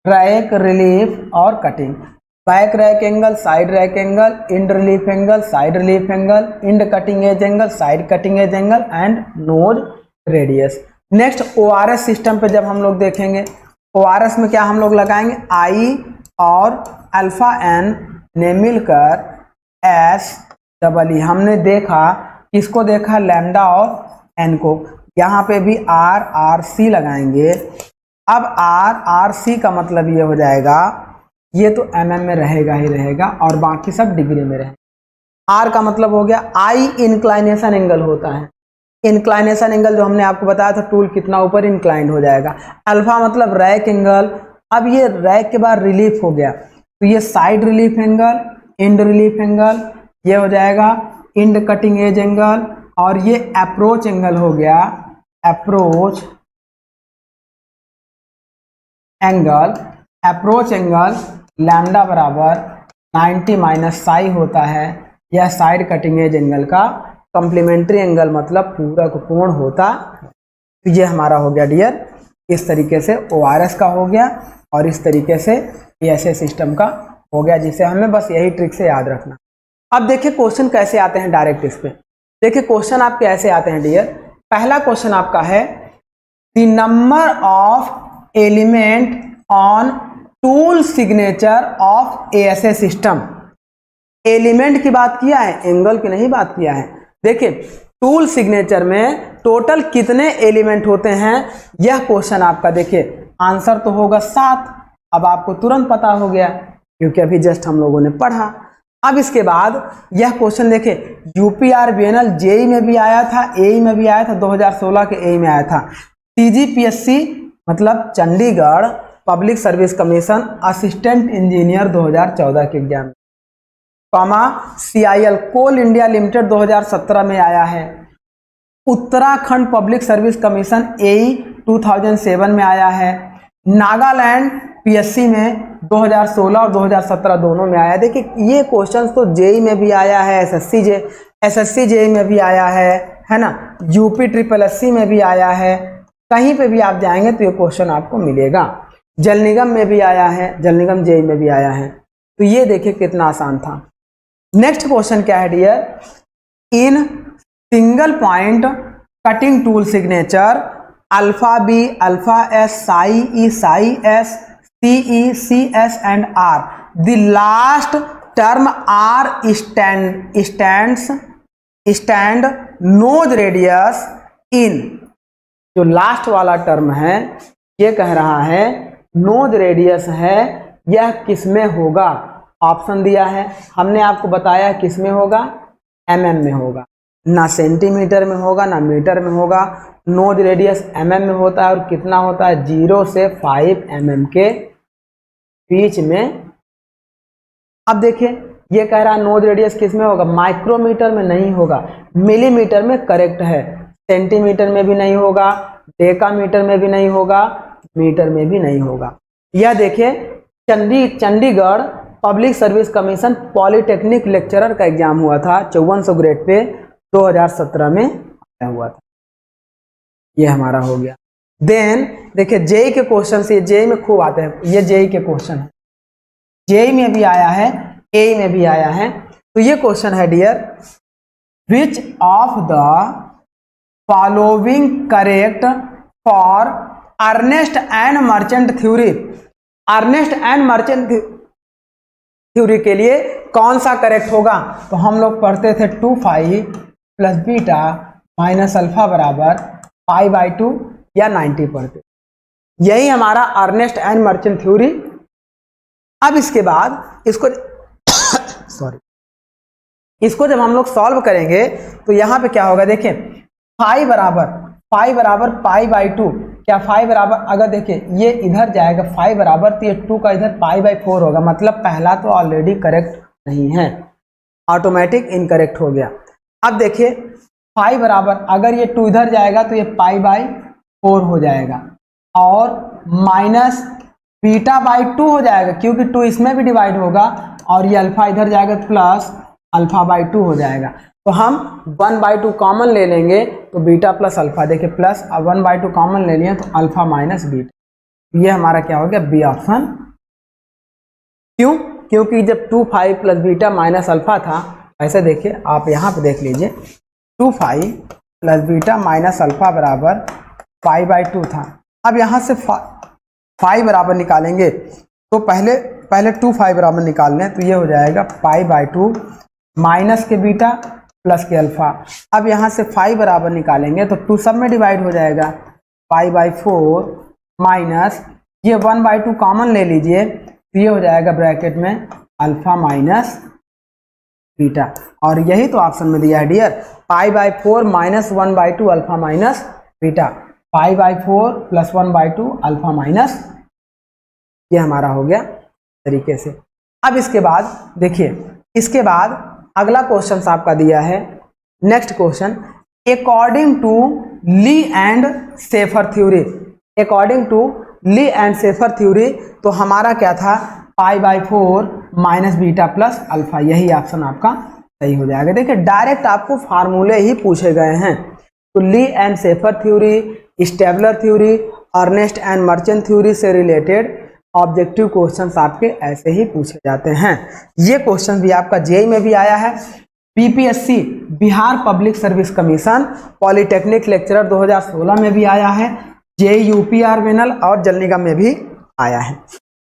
A: रैक रिलीफ और cutting. Back rake angle, side rake angle, end relief angle, side relief angle, end cutting edge angle, side cutting edge angle and nose radius. Next ORS system पे जब हम लोग देखेंगे, ORS में क्या हम लोग लगाएंगे, आई और अल्फा एन ने मिलकर एस डबल ई, हमने देखा किसको देखा, लैम्डा और एन को। यहाँ पे भी आर आर सी लगाएंगे। अब आर आर सी का मतलब ये हो जाएगा, ये तो एमएम में रहेगा ही रहेगा और बाकी सब डिग्री में रहेगा। आर का मतलब हो गया आई इंक्लाइनेशन एंगल होता है, इंक्लाइनेशन एंगल जो हमने आपको बताया था टूल कितना ऊपर इंक्लाइंड हो जाएगा। अल्फा मतलब रैक एंगल। अब ये रैक के बाद रिलीफ हो गया तो ये side relief angle, end relief angle, ये हो जाएगा इंड कटिंग एज एंगल, और ये अप्रोच एंगल हो गया, approach angle. Approach angle lambda बराबर 90 माइनस साई होता है, यह साइड कटिंग एज एंगल का कंप्लीमेंट्री एंगल मतलब पूरक कोण होता। तो ये हमारा हो गया डियर, इस तरीके से ओआरएस का हो गया और इस तरीके से एएसए सिस्टम का हो गया, जिसे हमें बस यही ट्रिक से याद रखना। अब देखिए क्वेश्चन कैसे आते हैं डायरेक्ट इस पे। देखिए क्वेश्चन आपके ऐसे आते हैं डियर। पहला क्वेश्चन आपका है the number of element on tool signature of ASA system. Element की बात किया है, एंगल की नहीं बात किया है। देखिए टूल सिग्नेचर में टोटल कितने एलिमेंट होते हैं, यह क्वेश्चन आपका देखिए आंसर तो होगा 7। अब आपको तुरंत पता हो गया क्योंकि अभी जस्ट हम लोगों ने पढ़ा। अब इसके बाद यह क्वेश्चन देखिए यूपीआरबीएनएल जेई में भी आया था, एई में भी आया था, 2016 के एई में आया था। टीजीपीएससी मतलब Chandigarh public service commission assistant engineer 2014 के एग्जाम, CIL कोल इंडिया लिमिटेड 2017 में आया है। उत्तराखंड पब्लिक सर्विस कमीशन एई 2007 में आया है। नागालैंड पीएससी में 2016 और 2017 दोनों में आया। देखिए ये क्वेश्चंस तो जेई में भी आया है, एसएससी जेई में भी आया है ना, यूपी ट्रिपल एससी में भी आया है। कहीं पे भी आप जाएंगे तो ये क्वेश्चन आपको मिलेगा। जल निगम में भी आया है, जल निगम जेई में भी आया है। तो ये देखिए कितना आसान था। नेक्स्ट क्वेश्चन क्या है dear, in single point cutting tool signature alpha B, alpha S, psi E, psi S, C E, C S and R, the last term R stand nose radius in, जो last वाला term है ये कह रहा है nose radius है, यह किसमें होगा। ऑप्शन दिया है, हमने आपको बताया किस में होगा, mm में होगा, ना सेंटीमीटर में होगा ना मीटर में होगा। नोज रेडियस mm में होता है और कितना होता है 0 से 5 mm के बीच में। अब देखिए ये कह रहा है नोज रेडियस किस में होगा, माइक्रोमीटर में नहीं होगा, मिलीमीटर में करेक्ट है, सेंटीमीटर में भी नहीं होगा, डेकामीटर में भी नहीं होगा, मीटर में भी नहीं होगा। यह देखिए Chandigarh public service commission polytechnic lecturer का एग्जाम हुआ था 5400 ग्रेड पे 2017 में आया हुआ था। ये हमारा हो गया। देन देखिए जेई के क्वेश्चन से, जेई में खूब आते हैं, ये जेई के क्वेश्चन है, जेई में भी आया है, एई में भी आया है। तो ये क्वेश्चन है dear, which of the following correct for Ernest and Merchant theory. Ernest and Merchant theory के लिए कौन सा करेक्ट होगा, तो हम लोग पढ़ते थे 2 प्लस बीटा माइनस अल्फा बराबर π/2 या 90 पढ़ते, यही हमारा अर्नेस्ट एंड मर्चेंट थ्योरी। अब इसके बाद इसको इसको जब हम लोग सॉल्व करेंगे तो यहाँ पे क्या होगा, देखिए फाई बराबर π/2, क्या फाई बराबर, अगर देखिए ये इधर जाएगा फाई बराबर तो ये 2 का इधर π/4 होगा, मतलब पहला तो ऑलरेडी करेक्ट नहीं है, ऑटोमेटिक इनकरेक्ट हो गया। अब देखिए फाई बराबर, अगर ये 2 इधर जाएगा तो ये π/4 हो जाएगा और माइनस बीटा/2 हो जाएगा, क्योंकि 2 इसमें भी डिवाइड होगा, और ये अल्फा इधर जाएगा तो प्लस अल्फा/2 हो जाएगा। तो हम 1/2 कॉमन ले लेंगे तो बीटा प्लस अल्फा, देखिए प्लस, अब 1/2 कॉमन ले लिए तो अल्फा माइनस बीटा, ये हमारा क्या हो गया, बी ऑप्शन। क्यों, क्योंकि जब 2 प्लस बीटा माइनस अल्फा था, ऐसे देखिए आप यहाँ पे देख लीजिए 2 प्लस बीटा माइनस अल्फा बराबर π/2 था। अब यहाँ से फाई बराबर निकालेंगे तो पहले 2 बराबर निकाल लें, तो ये हो जाएगा π/2 माइनस के बीटा प्लस के अल्फा। अब यहाँ से फाई बराबर निकालेंगे तो 2 सब में डिवाइड हो जाएगा, π/4 माइनस ये 1/2 कॉमन ले लीजिए तो ये हो जाएगा ब्रैकेट में अल्फा माइनस बीटा, और यही तो ऑप्शन में दिया है dear, π/4 minus 1/2 alpha minus beta, π/4 plus 1/2 alpha minus, ये हमारा हो गया तरीके से। अब इसके बाद देखिए, इसके बाद अगला क्वेश्चन आपका दिया है, next question, according to Lee and Shaffer theory, according to Lee and Shaffer theory, तो हमारा क्या था π/4 माइनस बीटा प्लस अल्फा, यही ऑप्शन आपका सही हो जाएगा। देखिए डायरेक्ट आपको फार्मूले ही पूछे गए हैं, तो Lee and Shaffer theory, Stabler theory, Ernest and Merchant theory से रिलेटेड ऑब्जेक्टिव क्वेश्चंस आपके ऐसे ही पूछे जाते हैं। ये क्वेश्चन भी आपका जेई में भी आया है, BPSC Bihar public service commission polytechnic lecturer 2016 में भी आया है, जेई यूपीआरबीएनएल और जल निगम में भी आया है।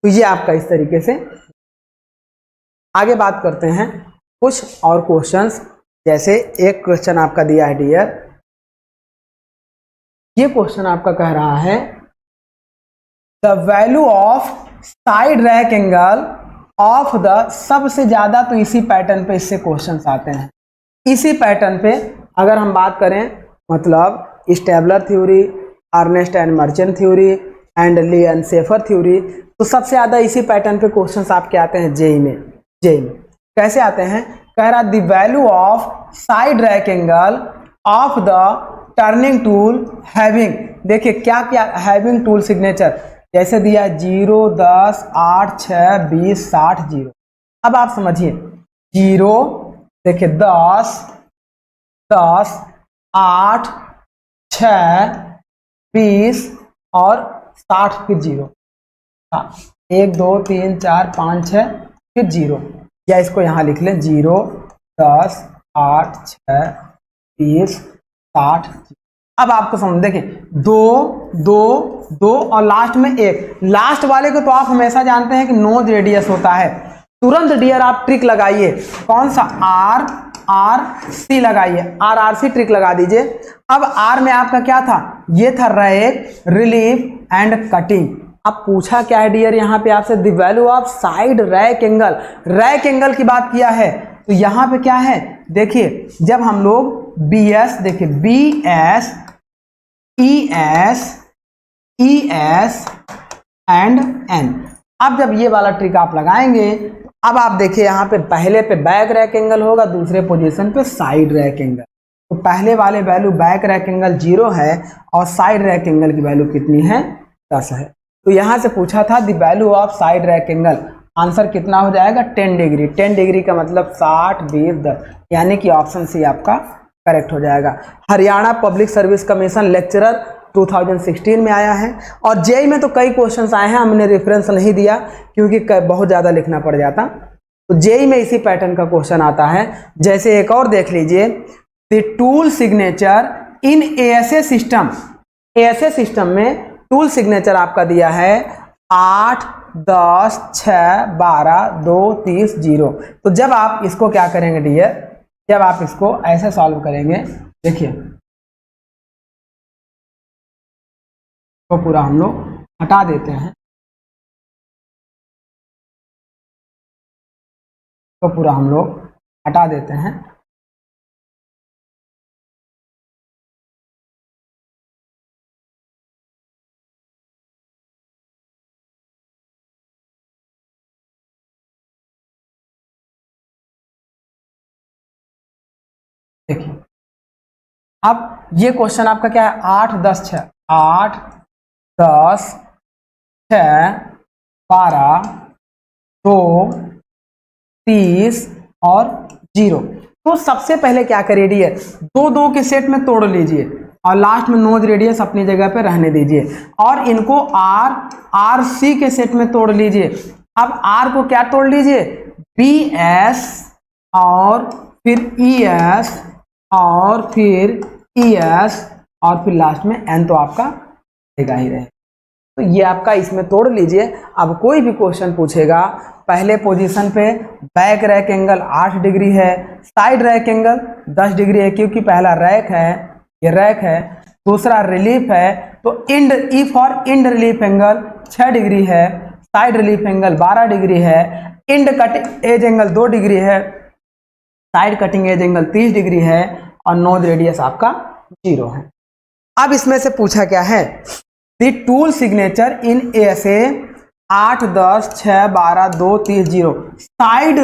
A: तो ये आपका इस तरीके से। आगे बात करते हैं कुछ और क्वेश्चंस, जैसे एक क्वेश्चन आपका दिया है डियर, ये क्वेश्चन आपका कह रहा है the value of side rake angle of the, सबसे ज्यादा तो इसी पैटर्न पे इससे क्वेश्चंस आते हैं। इसी पैटर्न पे अगर हम बात करें, मतलब Stabler theory, Ernest and Merchant theory and Lee and Shaffer theory, तो सबसे ज्यादा इसी पैटर्न पे क्वेश्चंस आपके आते हैं जेई में। जेई में कैसे आते हैं, कह रहा the value of side rake angle of the turning tool having, देखिए क्या क्या हैविंग टूल सिग्नेचर, जैसे दिया 0, 10, 8, 6, 20, 60, 0। अब आप समझिए 0, देखिए 10, 10, 8, 6, 20 और 60, फिर 0, 1, 2, 3, 4, 5, 6, फिर 0, या इसको यहाँ लिख लें 0, 10, 8, 6, 20, 60। अब आपको समझ, देखिए 2, 2, 2 और लास्ट में 1, लास्ट वाले को तो आप हमेशा जानते हैं कि नोज रेडियस होता है। तुरंत डियर आप ट्रिक लगाइए, कौन सा, RRC लगाइए, RRC ट्रिक लगा दीजिए। अब R में आपका क्या था, ये था रैक, रिलीफ एंड कटिंग। अब पूछा क्या है डियर यहाँ पे आपसे, the value of side rake angle, rack angle की बात किया है, तो यहाँ पे क्या है, देखिए जब हम लोग BS, देखिए BS, ES, ES and N, अब जब ये वाला ट्रिक आप लगाएंगे, अब आप देखिए यहाँ पे पहले पे बैक रैक एंगल होगा, दूसरे पोजीशन पे साइड रैक एंगल, तो पहले वाले वैल्यू बैक रैक एंगल 0 है और साइड रैक एंगल की वैल्यू कितनी है, 10 है। तो यहाँ से पूछा था the value of side rake angle, answer कितना हो जाएगा, 10 डिग्री। 10 डिग्री का मतलब 60, 20, 10, यानी कि ऑप्शन सी आपका करेक्ट हो जाएगा। Haryana public service commission lecturer 2016 में आया है, और जेई में तो कई क्वेश्चंस आए हैं, हमने रेफरेंस नहीं दिया क्योंकि बहुत ज़्यादा लिखना पड़ जाता, तो जेई में इसी पैटर्न का क्वेश्चन आता है। जैसे एक और देख लीजिए, the tool signature in ASA system, ASA system में टूल सिग्नेचर आपका दिया है 8, 10, 6, 12, 2, 30, 0। तो जब आप इसको क्या करेंगे डियर, जब आप इसको ऐसे सॉल्व करेंगे, देखिए तो पूरा हम लोग हटा देते हैं, तो पूरा हम लोग हटा देते हैं, देखिए अब ये क्वेश्चन आपका क्या है, 8, 10, 6, 8, 10, 6, 12, 2, 30 और 0। तो सबसे पहले क्या करिए डियर, 2, 2 के सेट में तोड़ लीजिए और लास्ट में नोज रेडियस अपनी जगह पे रहने दीजिए, और इनको RC के सेट में तोड़ लीजिए। अब R को क्या तोड़ लीजिए, BS और फिर ES और फिर ES और फिर लास्ट में N, तो आपका रहेगा ही रहे। तो ये आपका इसमें तोड़ लीजिए। अब कोई भी क्वेश्चन पूछेगा, पहले पोजीशन पे बैक रैक एंगल 8 डिग्री है, साइड रैक एंगल 10 डिग्री है, क्योंकि पहला रैक है, ये रैक है, दूसरा रिलीफ है, तो end, E for end relief angle 6 degree है, साइड रिलीफ एंगल 12 डिग्री है, end cut edge angle 2 degree है, side cutting edge angle 30 degree है, और नोज रेडियस आपका 0 है। अब इसमें से पूछा क्या है, the tool signature in ASA 8, 10, 6, 12, 2, 30, 0, side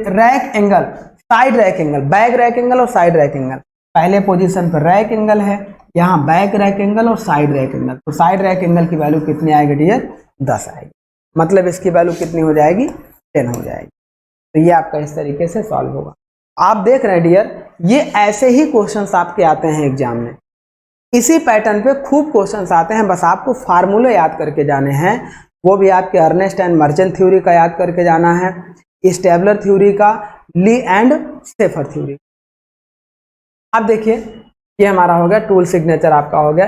A: rake angle, side rake angle, back rake angle और साइड रैक एंगल, पहले पोजीशन पर रैक एंगल है, यहाँ बैक रैक एंगल और साइड रैक एंगल, तो साइड रैक एंगल की वैल्यू कितनी आएगी डियर, 10 आएगी, मतलब इसकी वैल्यू कितनी हो जाएगी, 10 हो जाएगी। तो ये आपका इस तरीके से सॉल्व होगा। आप देख रहे हैं डियर, ये ऐसे ही क्वेश्चंस आपके आते हैं एग्जाम में, इसी पैटर्न पे खूब क्वेश्चंस आते हैं, बस आपको फार्मूले याद करके जाने हैं, वो भी आपके अर्नेस्ट एंड मर्चेंट थ्योरी का याद करके जाना है, स्टेबलर थ्योरी का, ली एंड शेफर थ्योरी। अब देखिए ये हमारा हो गया टूल सिग्नेचर, आपका हो गया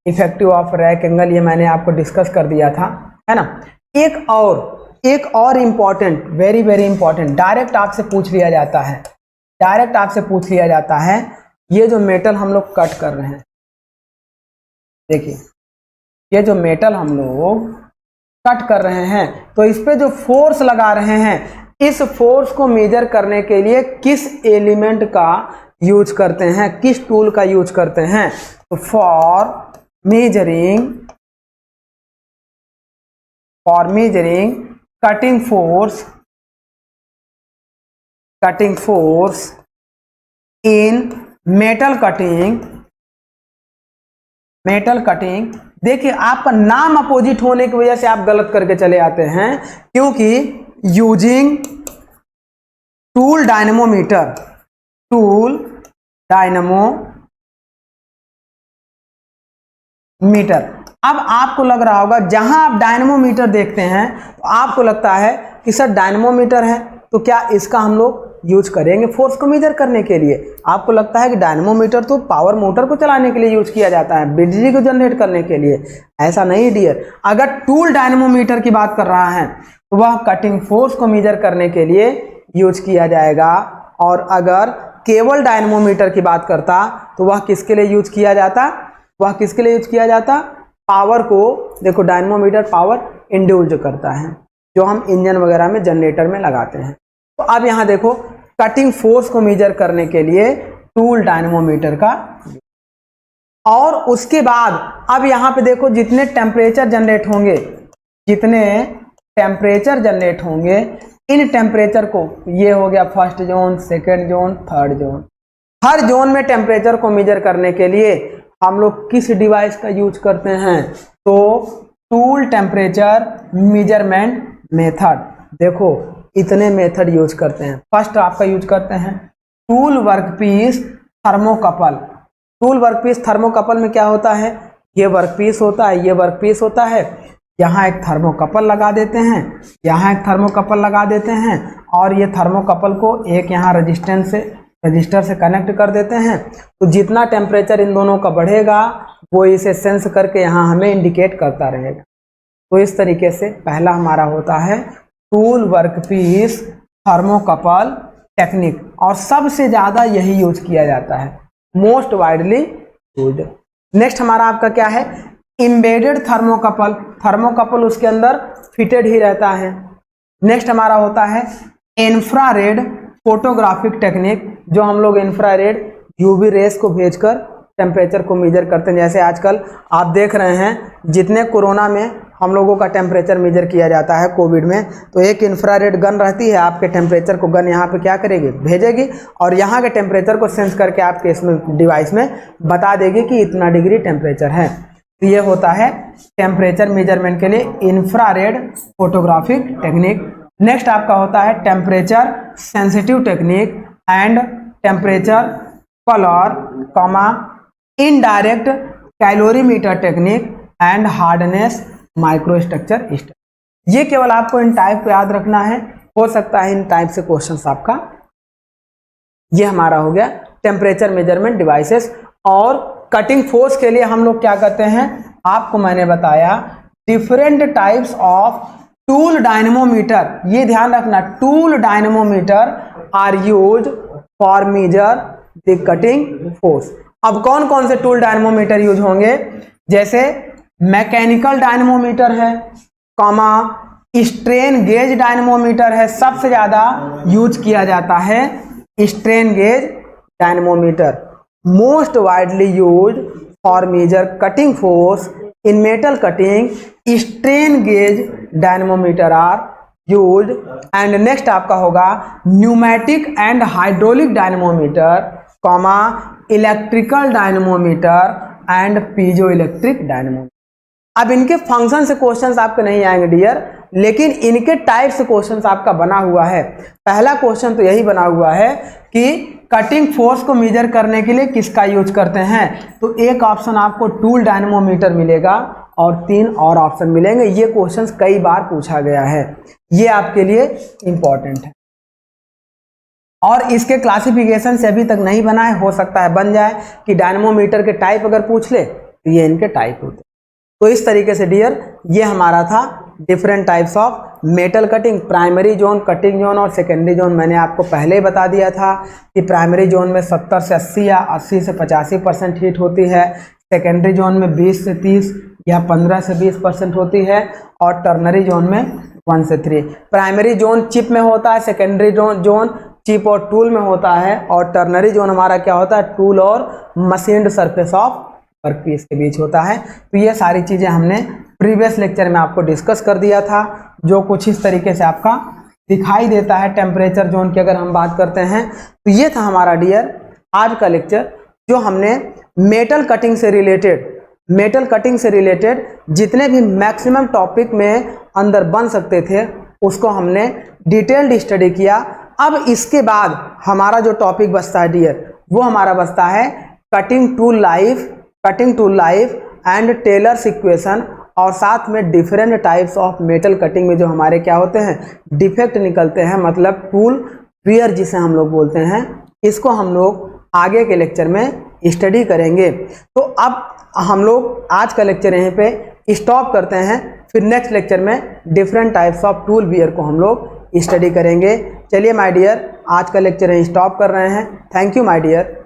A: इफेक्टिव ऑफ रैक एंगल, ये मैंने आपको डिस्कस कर दिया था, है ना। एक और important, very very important, direct आपसे पूछ लिया जाता है, डायरेक्ट आपसे पूछ लिया जाता है, ये जो मेटल हम लोग कट कर रहे हैं, देखिए ये जो मेटल हम लोग कट कर रहे हैं, तो इस पे जो फोर्स लगा रहे हैं, इस फोर्स को मेजर करने के लिए किस एलिमेंट का यूज करते हैं, किस टूल का यूज करते हैं? तो for measuring cutting force in metal cutting. देखिए आपका नाम अपोजिट होने की वजह से आप गलत करके चले आते हैं, क्योंकि यूजिंग टूल डायनेमोमीटर, अब आपको लग रहा होगा, जहां आप डायनेमोमीटर देखते हैं तो आपको लगता है कि सर डायनेमोमीटर है तो क्या इसका हम लोग यूज करेंगे फोर्स को मेजर करने के लिए? आपको लगता है कि डायनेमोमीटर तो पावर मोटर को चलाने के लिए यूज किया जाता है, बिजली को जनरेट करने के लिए। ऐसा नहीं डियर, अगर टूल डायनेमोमीटर की बात कर रहा है तो वह कटिंग फोर्स को मेजर करने के लिए यूज किया जाएगा, और अगर केवल डायनेमोमीटर की बात करता तो वह किसके लिए यूज किया जाता? पावर को, देखो डायनेमोमीटर पावर इंड्यूस करता है, जो हम इंजन वगैरह में, जनरेटर में लगाते हैं। तो अब यहाँ देखो कटिंग फोर्स को मेजर करने के लिए टूल डायनेमोमीटर का, और उसके बाद अब यहाँ पे देखो जितने टेम्परेचर जनरेट होंगे, इन टेम्परेचर को, ये हो गया first zone, second zone, third zone, हर जोन में टेम्परेचर को मेजर करने के लिए हम लोग किस डिवाइस का यूज करते हैं? तो टूल टेम्परेचर मेजरमेंट मेथड। देखो इतने मेथड यूज करते हैं। फर्स्ट आपका यूज करते हैं टूल वर्कपीस थर्मोकपल में क्या होता है? ये वर्कपीस होता है, ये वर्कपीस होता है, यहाँ एक थर्मोकपल लगा देते हैं, यहाँ एक थर्मोकपल लगा देते हैं, और ये थर्मोकपल को एक यहाँ रजिस्टर से कनेक्ट कर देते हैं। तो जितना टेम्परेचर इन दोनों का बढ़ेगा वो इसे सेंस करके यहाँ हमें इंडिकेट करता रहेगा। तो इस तरीके से पहला हमारा होता है टूल वर्कपीस थर्मोकपल टेक्निक, और सबसे ज़्यादा यही यूज किया जाता है, मोस्ट वाइडली यूज्ड। नेक्स्ट हमारा आपका क्या है? एम्बेडेड थर्मोकपल उसके अंदर फिटेड ही रहता है। नेक्स्ट हमारा होता है इंफ्रारेड फोटोग्राफिक टेक्निक, जो हम लोग इंफ्रारेड यूवी रेस को भेजकर टेम्परेचर को मेजर करते हैं। जैसे आजकल आप देख रहे हैं जितने कोरोना में हम लोगों का टेम्परेचर मेजर किया जाता है कोविड में, तो एक इंफ्रारेड गन रहती है, आपके टेम्परेचर को गन यहाँ पे क्या करेगी? भेजेगी, और यहाँ के टेम्परेचर को सेंस करके आपके इसमें डिवाइस में बता देगी कि इतना डिग्री टेम्परेचर है। तो ये होता है टेम्परेचर मेजरमेंट के लिए इंफ्रारेड फोटोग्राफिक टेक्निक। नेक्स्ट आपका होता है temperature sensitive technique and temperature colour indirect calorimeter technique and hardness microstructure. ये केवल आपको इन टाइप को याद रखना है, हो सकता है इन टाइप से क्वेश्चंस आपका। ये हमारा हो गया टेम्परेचर मेजरमेंट डिवाइसेस। और कटिंग फोर्स के लिए हम लोग क्या करते हैं? आपको मैंने बताया different types of tool dynamometer. ये ध्यान रखना, tool dynamometer are used for measure the cutting force. अब कौन कौन से टूल डायनेमोमीटर यूज होंगे? जैसे मैकेनिकल डायनेमोमीटर है, स्ट्रेन गेज डायनेमोमीटर है, सबसे ज्यादा यूज किया जाता है strain gauge dynamometer, most widely used for measure cutting force in metal cutting, strain gauge dynamometer are used. And next आपका होगा pneumatic and hydraulic dynamometer, electrical dynamometer and piezo electric dynamometer. अब इनके function से questions आपके नहीं आएंगे dear, लेकिन इनके टाइप से क्वेश्चंस आपका बना हुआ है। पहला क्वेश्चन तो यही बना हुआ है कि कटिंग फोर्स को मेजर करने के लिए किसका यूज करते हैं? तो एक ऑप्शन आपको टूल डायनेमोमीटर मिलेगा और 3 और ऑप्शन मिलेंगे। ये क्वेश्चंस कई बार पूछा गया है, ये आपके लिए इंपॉर्टेंट है। और इसके क्लासिफिकेशन से अभी तक नहीं बना है, हो सकता है बन जाए कि डायनेमोमीटर के टाइप अगर पूछ ले तो ये इनके टाइप होते हैं। तो इस तरीके से डियर ये हमारा था different types of metal cutting, primary zone, cutting zone और सेकेंडरी जोन। मैंने आपको पहले ही बता दिया था कि प्राइमरी जोन में 70 से 80 या 80 से 85% हीट होती है, सेकेंडरी जोन में 20 से 30 या 15 से 20% होती है और टर्नरी जोन में 1 से 3। प्राइमरी जोन चिप में होता है, सेकेंडरी जोन चिप और टूल में होता है और टर्नरी जोन हमारा क्या होता है, टूल और मशीन्ड सरफेस ऑफ वर्कपीस के बीच होता है। तो ये सारी चीज़ें हमने प्रीवियस लेक्चर में आपको डिस्कस कर दिया था, जो कुछ इस तरीके से आपका दिखाई देता है टेम्परेचर जोन की अगर हम बात करते हैं। तो ये था हमारा डियर आज का लेक्चर, जो हमने मेटल कटिंग से रिलेटेड जितने भी मैक्सिमम टॉपिक में अंदर बन सकते थे उसको हमने डिटेल्ड स्टडी किया। अब इसके बाद हमारा जो टॉपिक बचता है डियर, वो हमारा बचता है cutting tool life and Taylor's equation, और साथ में different types of metal cutting में जो हमारे क्या होते हैं, डिफेक्ट निकलते हैं, मतलब टूल वियर जिसे हम लोग बोलते हैं। इसको हम लोग आगे के लेक्चर में स्टडी करेंगे। तो अब हम लोग आज का लेक्चर यहीं पे स्टॉप करते हैं, फिर नेक्स्ट लेक्चर में different types of tool wear को हम लोग स्टडी करेंगे। चलिए माय डियर, आज का लेक्चर यहीं स्टॉप कर रहे हैं। Thank you my dear.